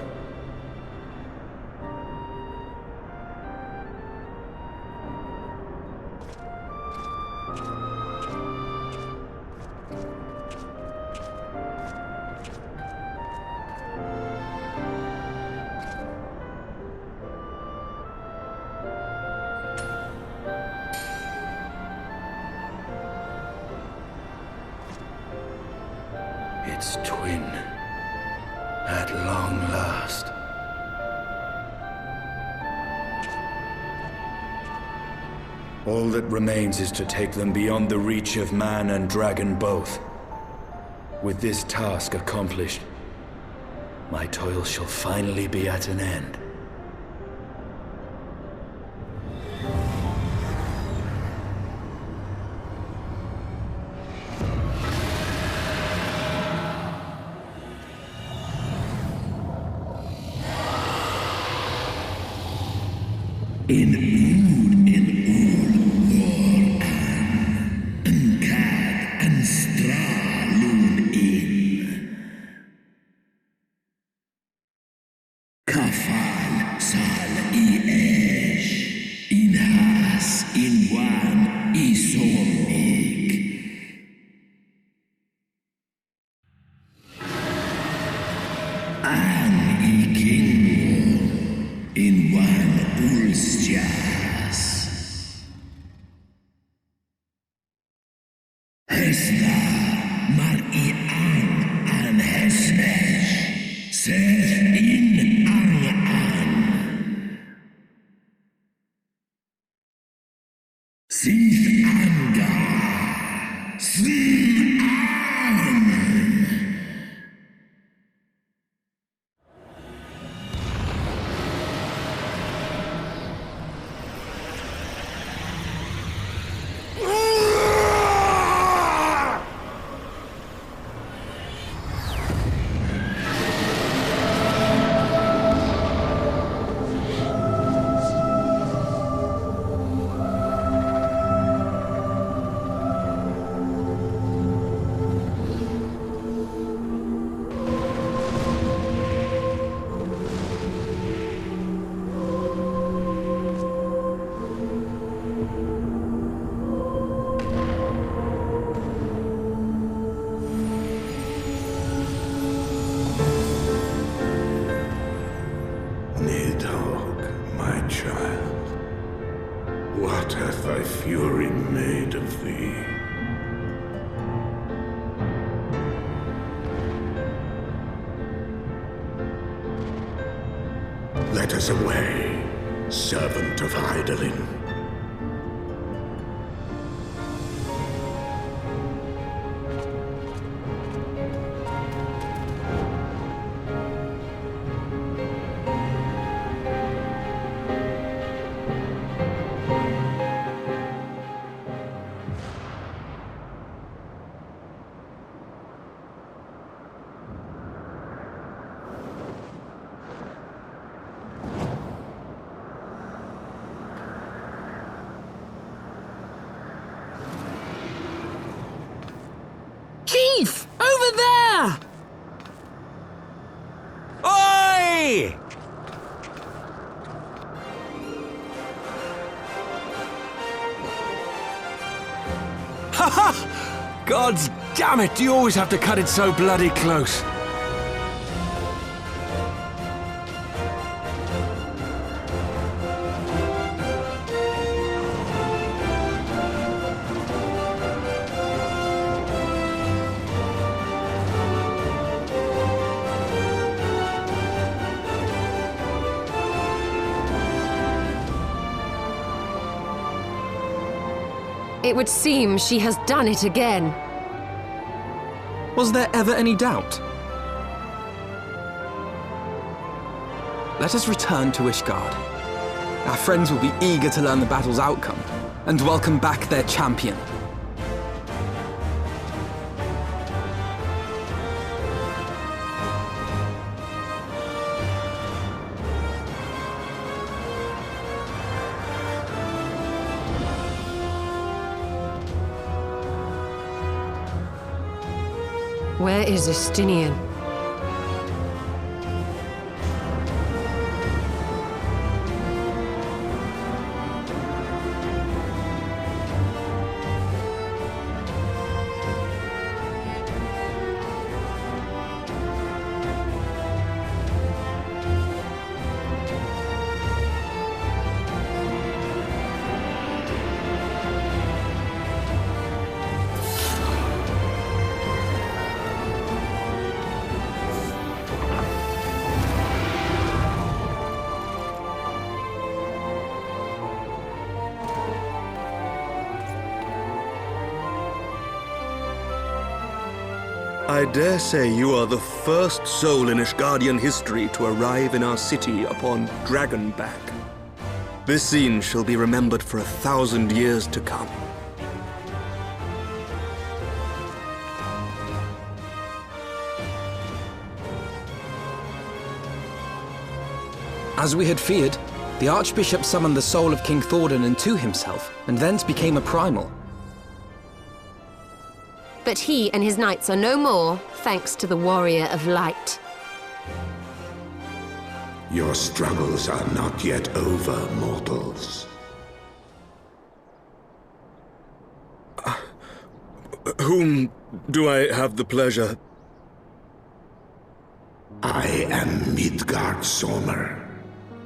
Its twin. At long last. All that remains is to take them beyond the reach of man and dragon both. With this task accomplished, my toil shall finally be at an end. In all war and Uncad and Cease anger! Sleep on! What hath thy fury made of thee? Let us away, servant of Hydaelyn. Chief! Over there! Oi! Ha! Gods damn it, you always have to cut it so bloody close. It would seem she has done it again. Was there ever any doubt? Let us return to Ishgard. Our friends will be eager to learn the battle's outcome and welcome back their champion. Where is Estinian? I dare say you are the first soul in Ishgardian history to arrive in our city upon Dragonback. This scene shall be remembered for 1,000 years to come. As we had feared, the Archbishop summoned the soul of King Thordan into himself, and thence became a primal. But he and his knights are no more, thanks to the Warrior of Light. Your struggles are not yet over, mortals. Whom do I have the pleasure? I am Midgard Sommer.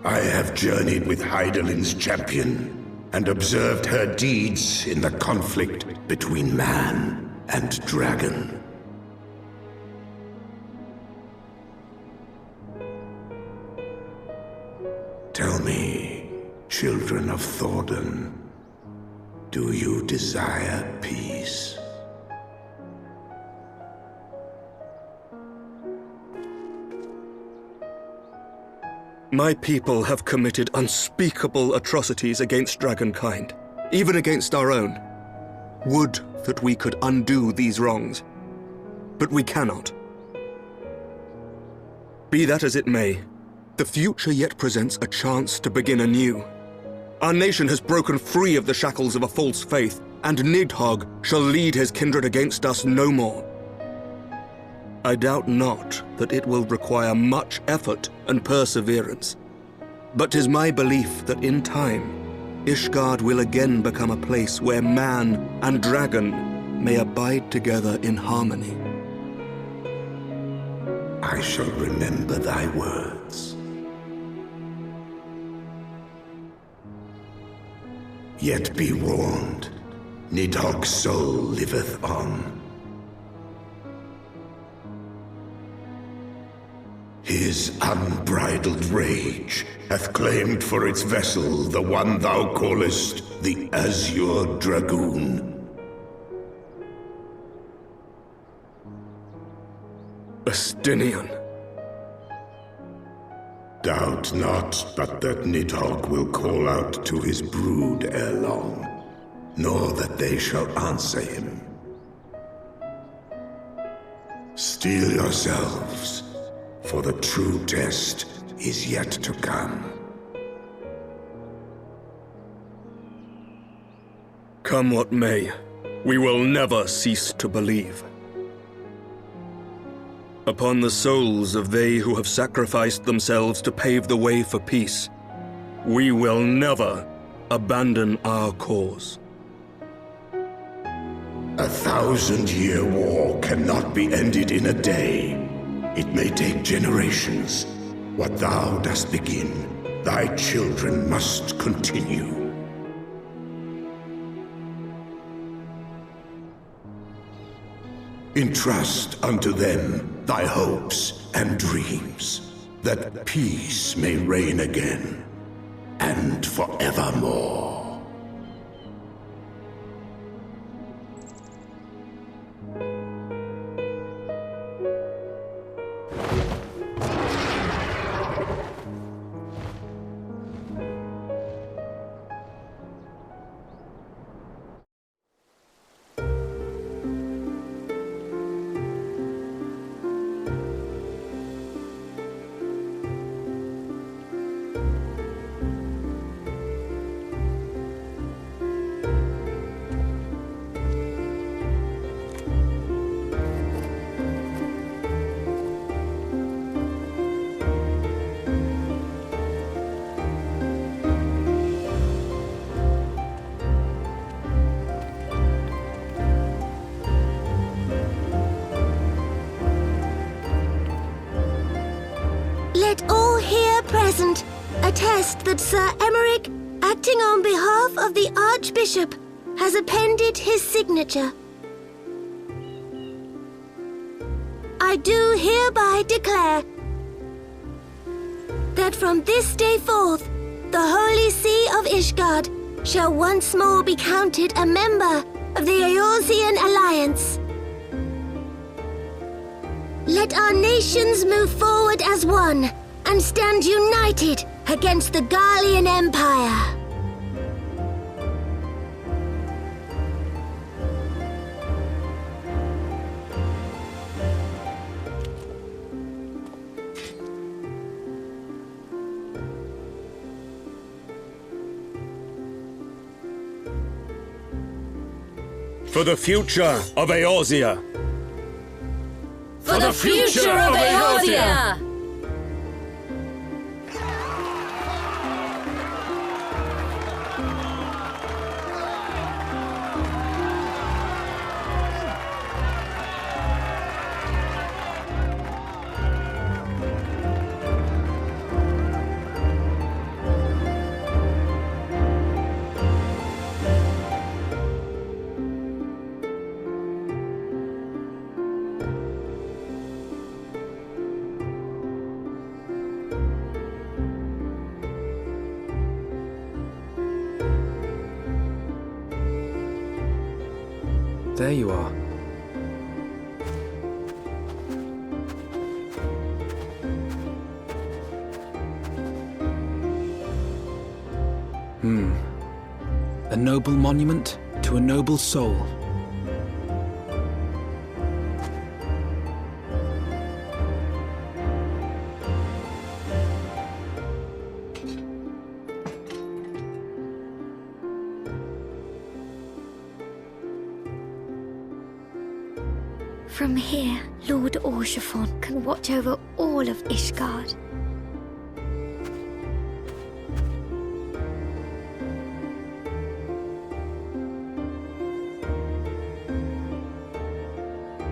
I have journeyed with Hydaelyn's champion and observed her deeds in the conflict between man and dragon. Tell me, children of Thordan, Do you desire peace? My people have committed unspeakable atrocities against dragonkind, even against our own. Would that we could undo these wrongs, but we cannot. Be that as it may, the future yet presents a chance to begin anew. Our nation has broken free of the shackles of a false faith, and Nidhogg shall lead his kindred against us no more. I doubt not that it will require much effort and perseverance, but 'tis my belief that in time, Ishgard will again become a place where man and dragon may abide together in harmony. I shall remember thy words. Yet be warned, Nidhogg's soul liveth on. His unbridled rage hath claimed for its vessel the one thou callest the Azure Dragoon. Astinian. Doubt not but that Nidhogg will call out to his brood ere long, nor that they shall answer him. Steel yourselves, for the true test is yet to come. Come what may, we will never cease to believe. Upon the souls of they who have sacrificed themselves to pave the way for peace, we will never abandon our cause. 1,000-year war cannot be ended in a day. It may take generations. What thou dost begin, thy children must continue. Entrust unto them thy hopes and dreams, that peace may reign again, and forevermore. Let all here present attest that Sir Emmerich, acting on behalf of the Archbishop, has appended his signature. I do hereby declare that from this day forth, the Holy See of Ishgard shall once more be counted a member of the Eorzean Alliance. Let our nations move forward as one and stand united against the Garlean Empire. For the future of Eorzea. For the future of Eorzea! there you are. A noble monument to a noble soul. From here, Lord Orshafon can watch over all of Ishgard.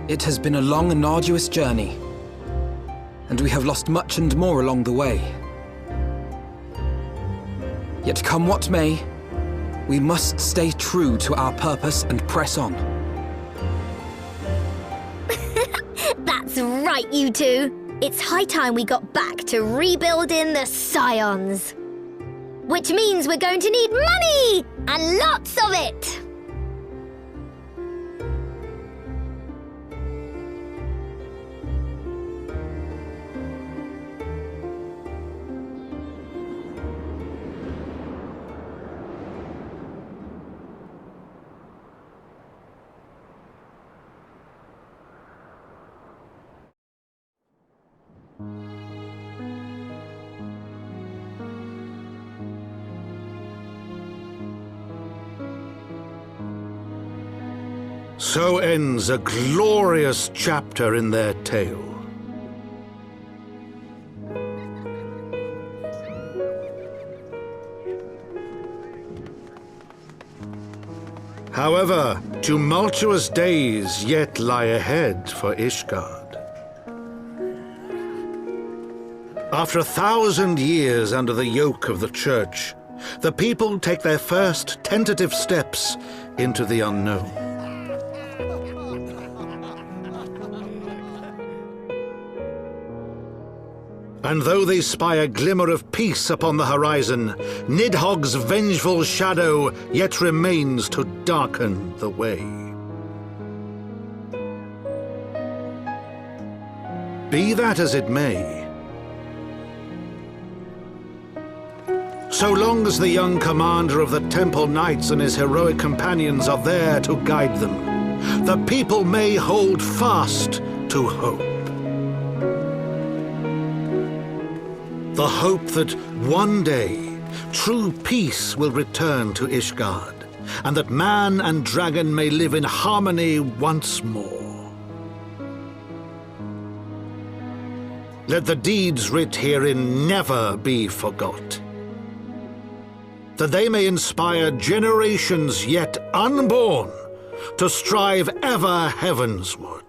It has been a long and arduous journey, and we have lost much and more along the way. Yet come what may, we must stay true to our purpose and press on. That's right, you two. It's high time we got back to rebuilding the Scions. Which means we're going to need money! And lots of it! So ends a glorious chapter in their tale. However, tumultuous days yet lie ahead for Ishgard. After 1,000 years under the yoke of the Church, the people take their first tentative steps into the unknown. And though they spy a glimmer of peace upon the horizon, Nidhogg's vengeful shadow yet remains to darken the way. Be that as it may, so long as the young commander of the Temple Knights and his heroic companions are there to guide them, the people may hold fast to hope. The hope that one day true peace will return to Ishgard, and that man and dragon may live in harmony once more. Let the deeds writ herein never be forgot, that they may inspire generations yet unborn to strive ever heavensward.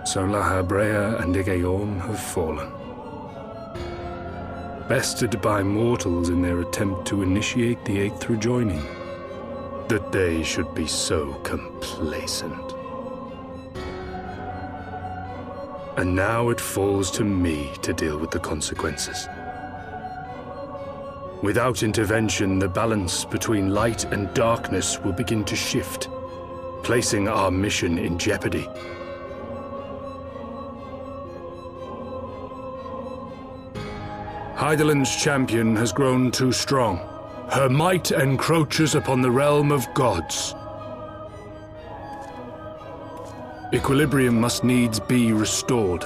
So Lahabrea and Igaorm have fallen. Bested by mortals in their attempt to initiate the Eighth Rejoining. That they should be so complacent. And now it falls to me to deal with the consequences. Without intervention, the balance between light and darkness will begin to shift, placing our mission in jeopardy. Hydaelyn's champion has grown too strong. Her might encroaches upon the realm of gods. Equilibrium must needs be restored.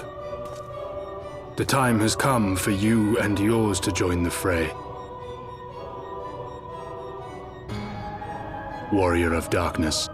The time has come for you and yours to join the fray. Warrior of Darkness.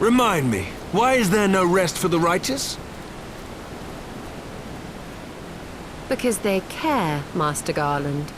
Remind me, why is there no rest for the righteous? Because they care, Master Garland.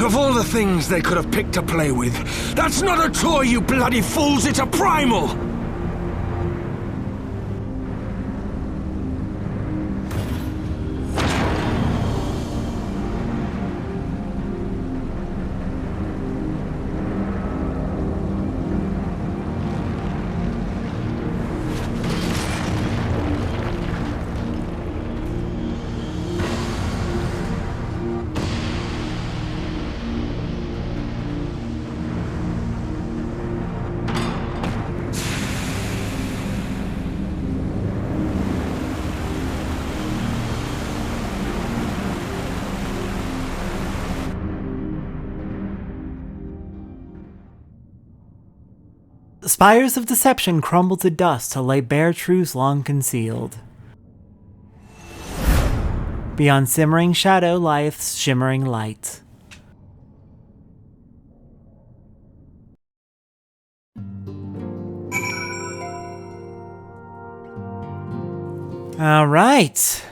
Of all the things they could have picked to play with, that's not a toy, you bloody fools! It's a primal! The spires of deception crumble to dust to lay bare truths long concealed. Beyond simmering shadow lieth shimmering light. Alright.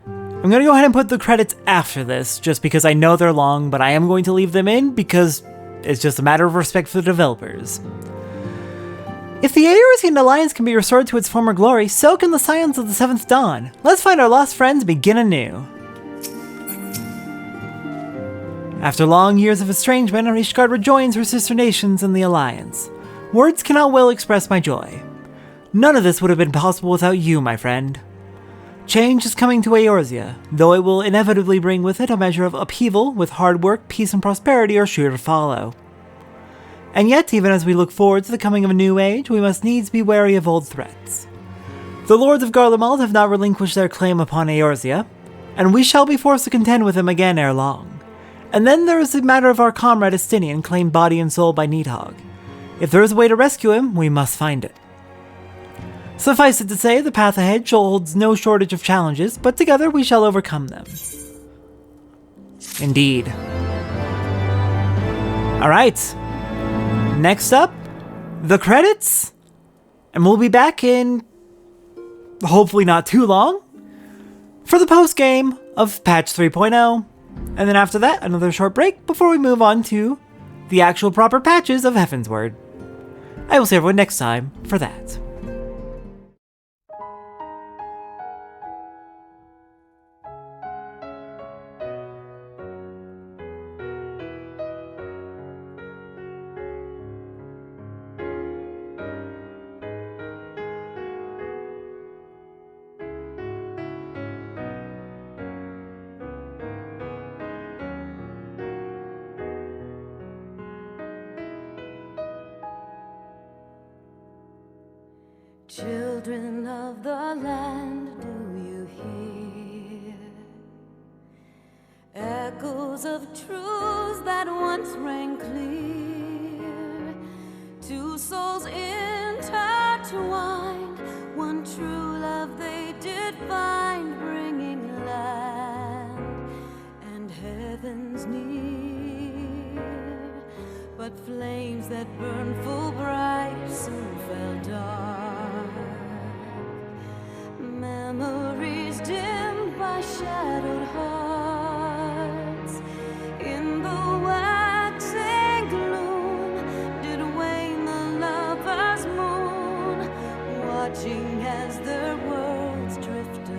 I'm going to go ahead and put the credits after this, just because I know they're long, but I am going to leave them in because it's just a matter of respect for the developers. If the Eorzean Alliance can be restored to its former glory, so can the Scions of the Seventh Dawn. Let's find our lost friends and begin anew. After long years of estrangement, Ishgard rejoins her sister nations in the Alliance. Words cannot well express my joy. None of this would have been possible without you, my friend. Change is coming to Eorzea, though it will inevitably bring with it a measure of upheaval, with hard work, peace, and prosperity are sure to follow. And yet, even as we look forward to the coming of a new age, we must needs be wary of old threats. The Lords of Garlemald have not relinquished their claim upon Eorzea, and we shall be forced to contend with them again ere long. And then there is the matter of our comrade Astinian, claimed body and soul by Needhog. If there is a way to rescue him, we must find it. Suffice it to say, the path ahead holds no shortage of challenges, but together we shall overcome them. Indeed. Alright. Next up, the credits, and we'll be back in, hopefully not too long, for the post-game of patch 3.0, and then after that, another short break before we move on to the actual proper patches of Heavensward. I will see everyone next time for that. Children of the land, do you hear echoes of truths that once rang clear? Two souls intertwined, one true love they did find, bringing land and heavens near. But But flames that burn full bright soon fell dark. Memories dimmed by shadowed hearts. In the waxing gloom did wane the lover's moon, watching as their worlds drift apart.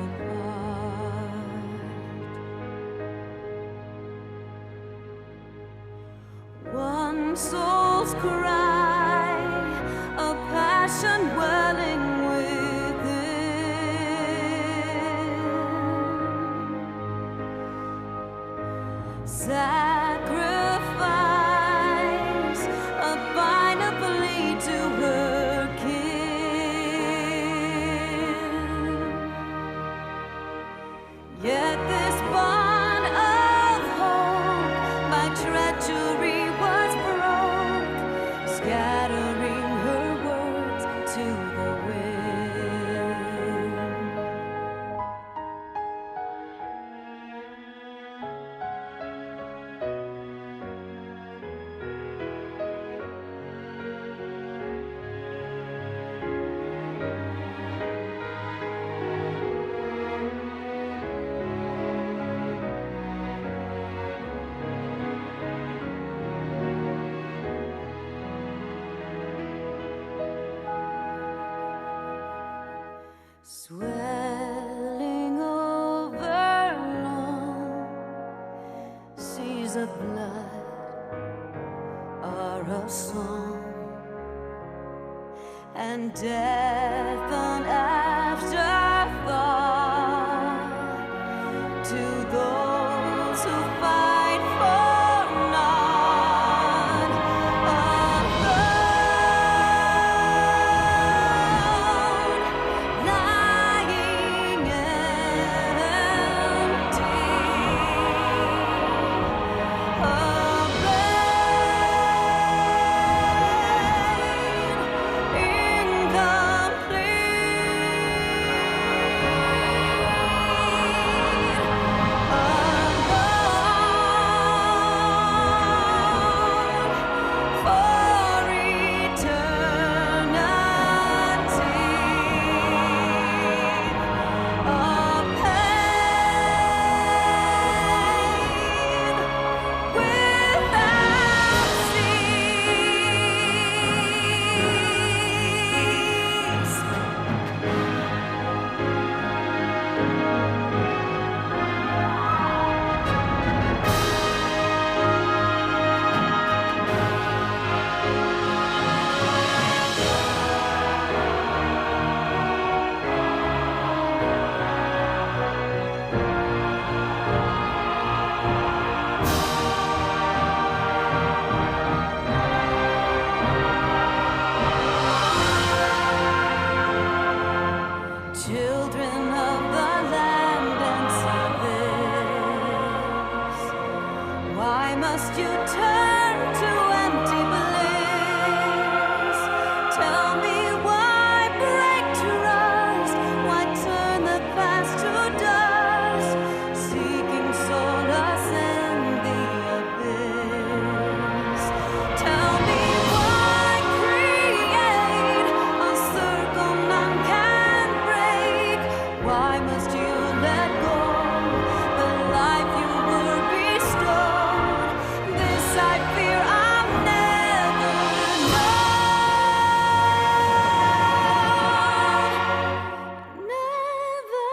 One soul's cry, a passion welling within. Sacrifice, a final plea to her kin. Yet this bond of hope by treachery was broke, scattering her words to the wind. Swelling over long seas of blood are a song, and death an afterthought to those who fight for naught alone, lying empty, children of the land and service. Why must you turn to empty bliss? Tell me why break trust? Why turn the past to dust? Seeking solace in the abyss. Tell me why create a circle none can break? Why must you let go the life you were bestowed? This I fear I'll never know. Never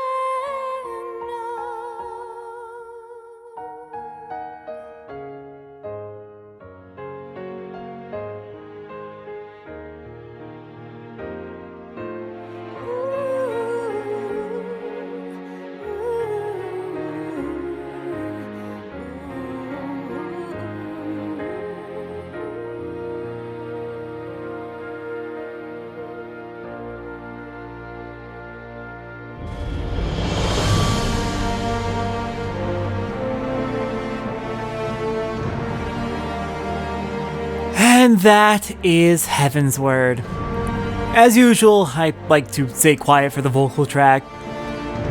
And that is Heavensward. As usual, I like to stay quiet for the vocal track.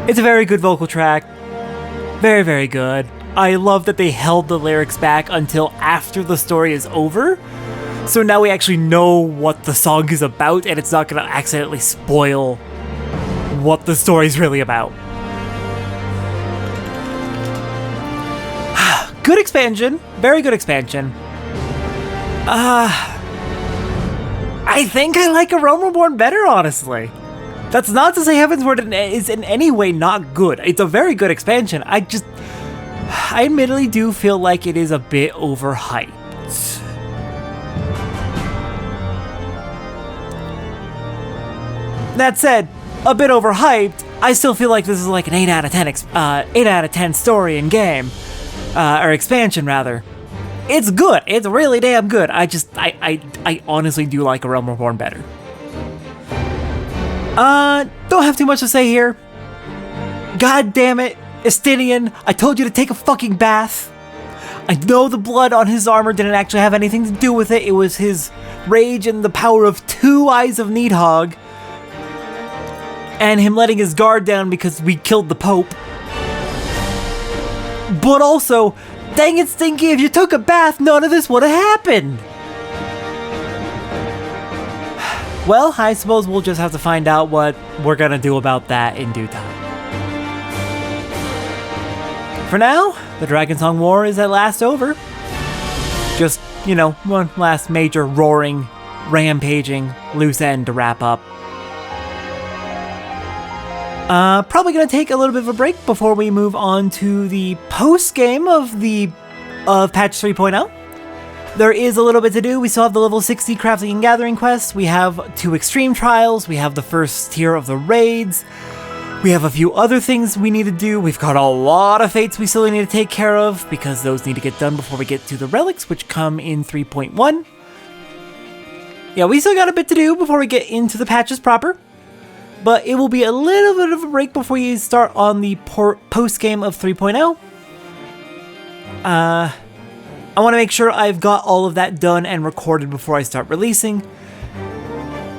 It's a very good vocal track. Very, very good. I love that they held the lyrics back until after the story is over, So now we actually know what the song is about, and it's not going to accidentally spoil what the story's really about. Good expansion. Very good expansion. I think I like A Realm Reborn better, honestly. That's not to say Heavensward is in any way not good. It's a very good expansion. I admittedly do feel like it is a bit overhyped. That said, a bit overhyped, I still feel like this is like an 8 out of 10 8 out of 10 story in game. Or expansion, rather. It's good. It's really damn good. I honestly do like A Realm Reborn better. Don't have too much to say here. God damn it, Estinian, I told you to take a fucking bath. I know the blood on his armor didn't actually have anything to do with it. It was his rage and the power of 2 Eyes of Needhog. And him letting his guard down because we killed the Pope. But also, dang it, Stinky, if you took a bath, none of this would have happened. Well, I suppose we'll just have to find out what we're gonna do about that in due time. For now, the Dragon Song War is at last over. Just, you know, one last major roaring, rampaging, loose end to wrap up. Probably gonna take a little bit of a break before we move on to the post-game of patch 3.0. There is a little bit to do. We still have the level 60 crafting and gathering quests. We have 2 extreme trials. We have the first tier of the raids. We have a few other things we need to do. We've got a lot of fates we still need to take care of because those need to get done before we get to the relics, which come in 3.1. Yeah, we still got a bit to do before we get into the patches proper. But it will be a little bit of a break before you start on the post-game of 3.0. I want to make sure I've got all of that done and recorded before I start releasing.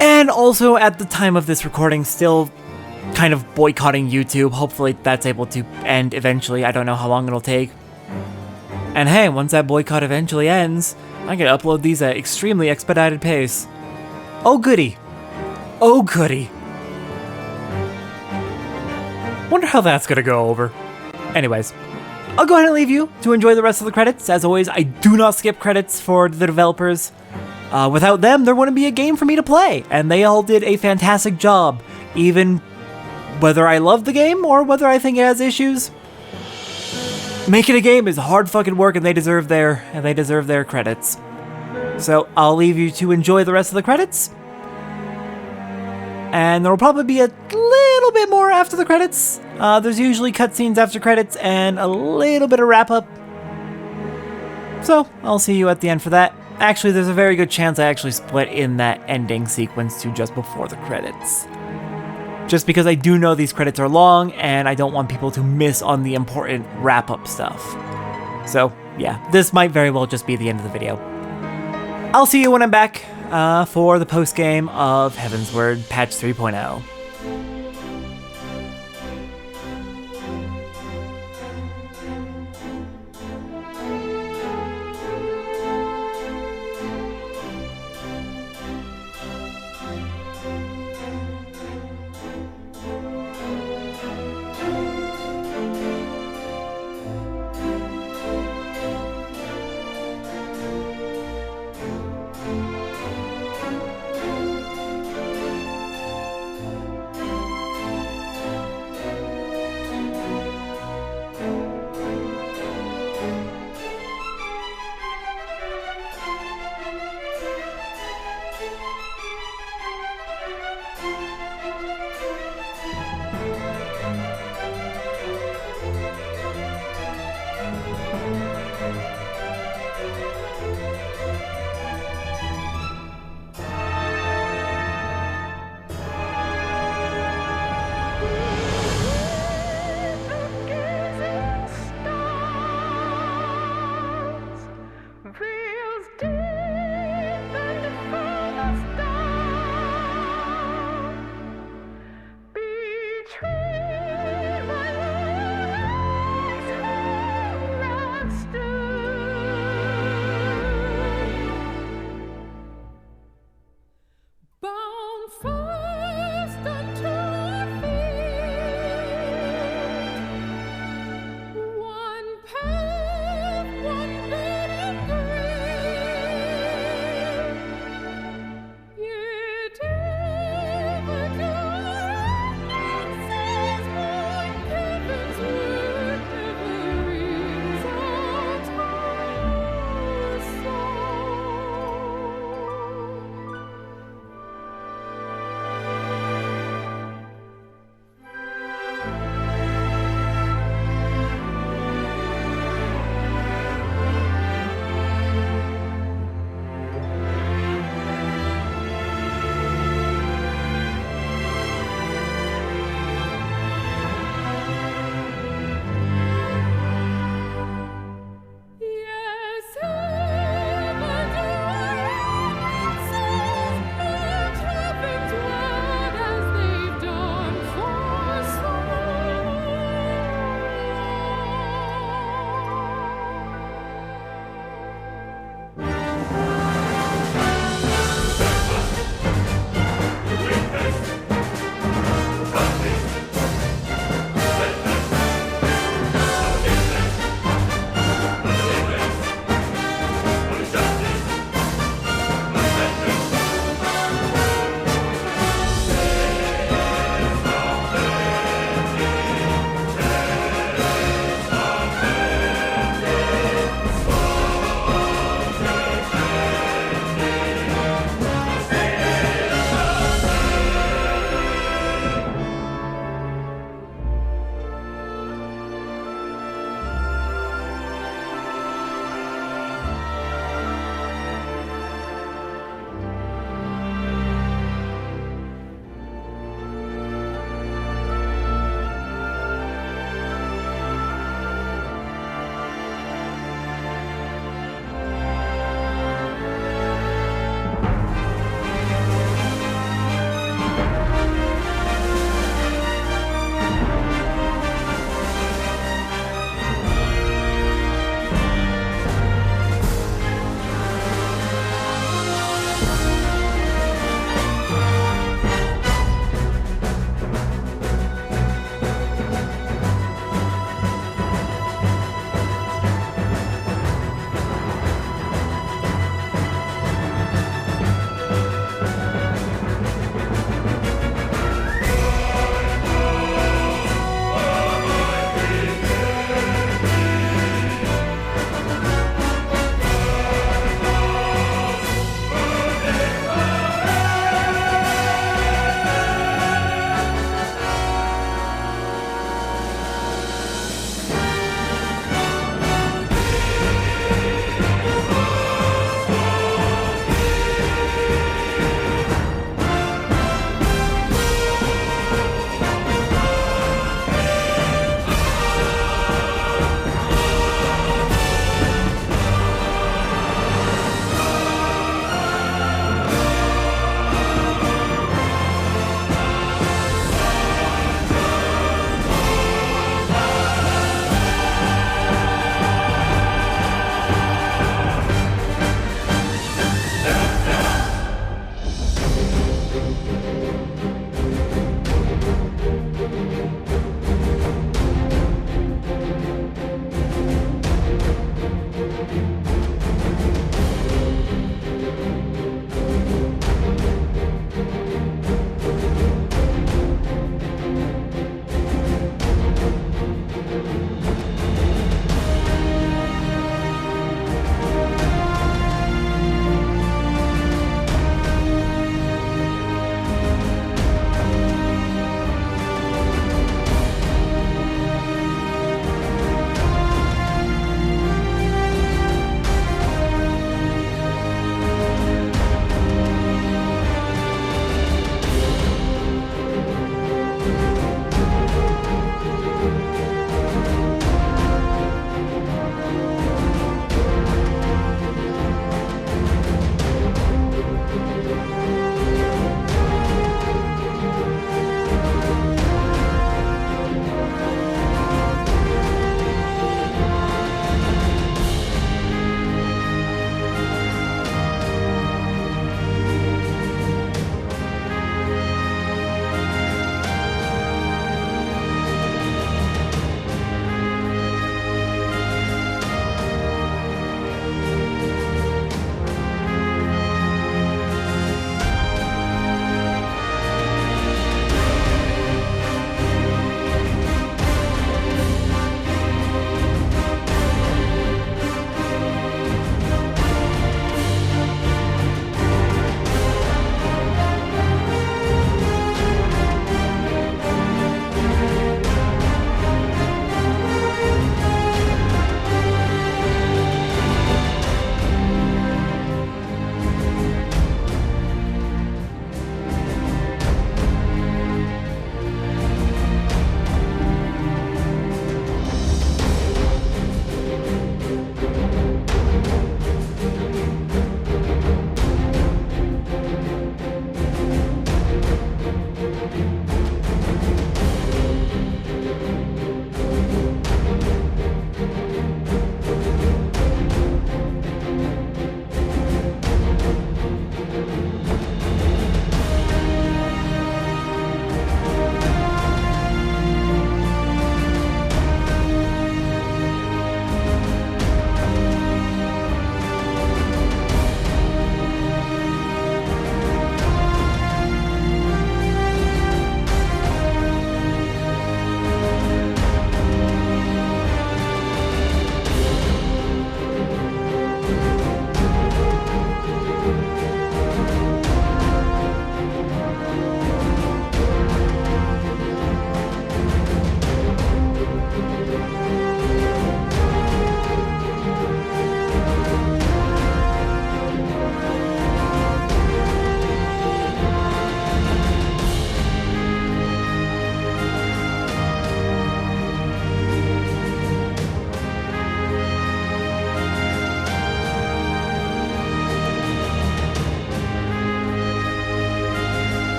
And also, at the time of this recording, still kind of boycotting YouTube. Hopefully that's able to end eventually. I don't know how long it'll take. And hey, once that boycott eventually ends, I can upload these at extremely expedited pace. Oh goody. Oh goody. Wonder how that's gonna go over. Anyways, I'll go ahead and leave you to enjoy the rest of the credits. As always, I do not skip credits for the developers. Without them, there wouldn't be a game for me to play, and they all did a fantastic job, even whether I love the game or whether I think it has issues. Making a game is hard fucking work, and they deserve their credits. So I'll leave you to enjoy the rest of the credits. And there will probably be a little bit more after the credits. There's usually cutscenes after credits and a little bit of wrap-up. So, I'll see you at the end for that. Actually, there's a very good chance I actually split in that ending sequence to just before the credits. Just because I do know these credits are long, and I don't want people to miss on the important wrap-up stuff. So, yeah, this might very well just be the end of the video. I'll see you when I'm back for the post-game of Heavensward Patch 3.0.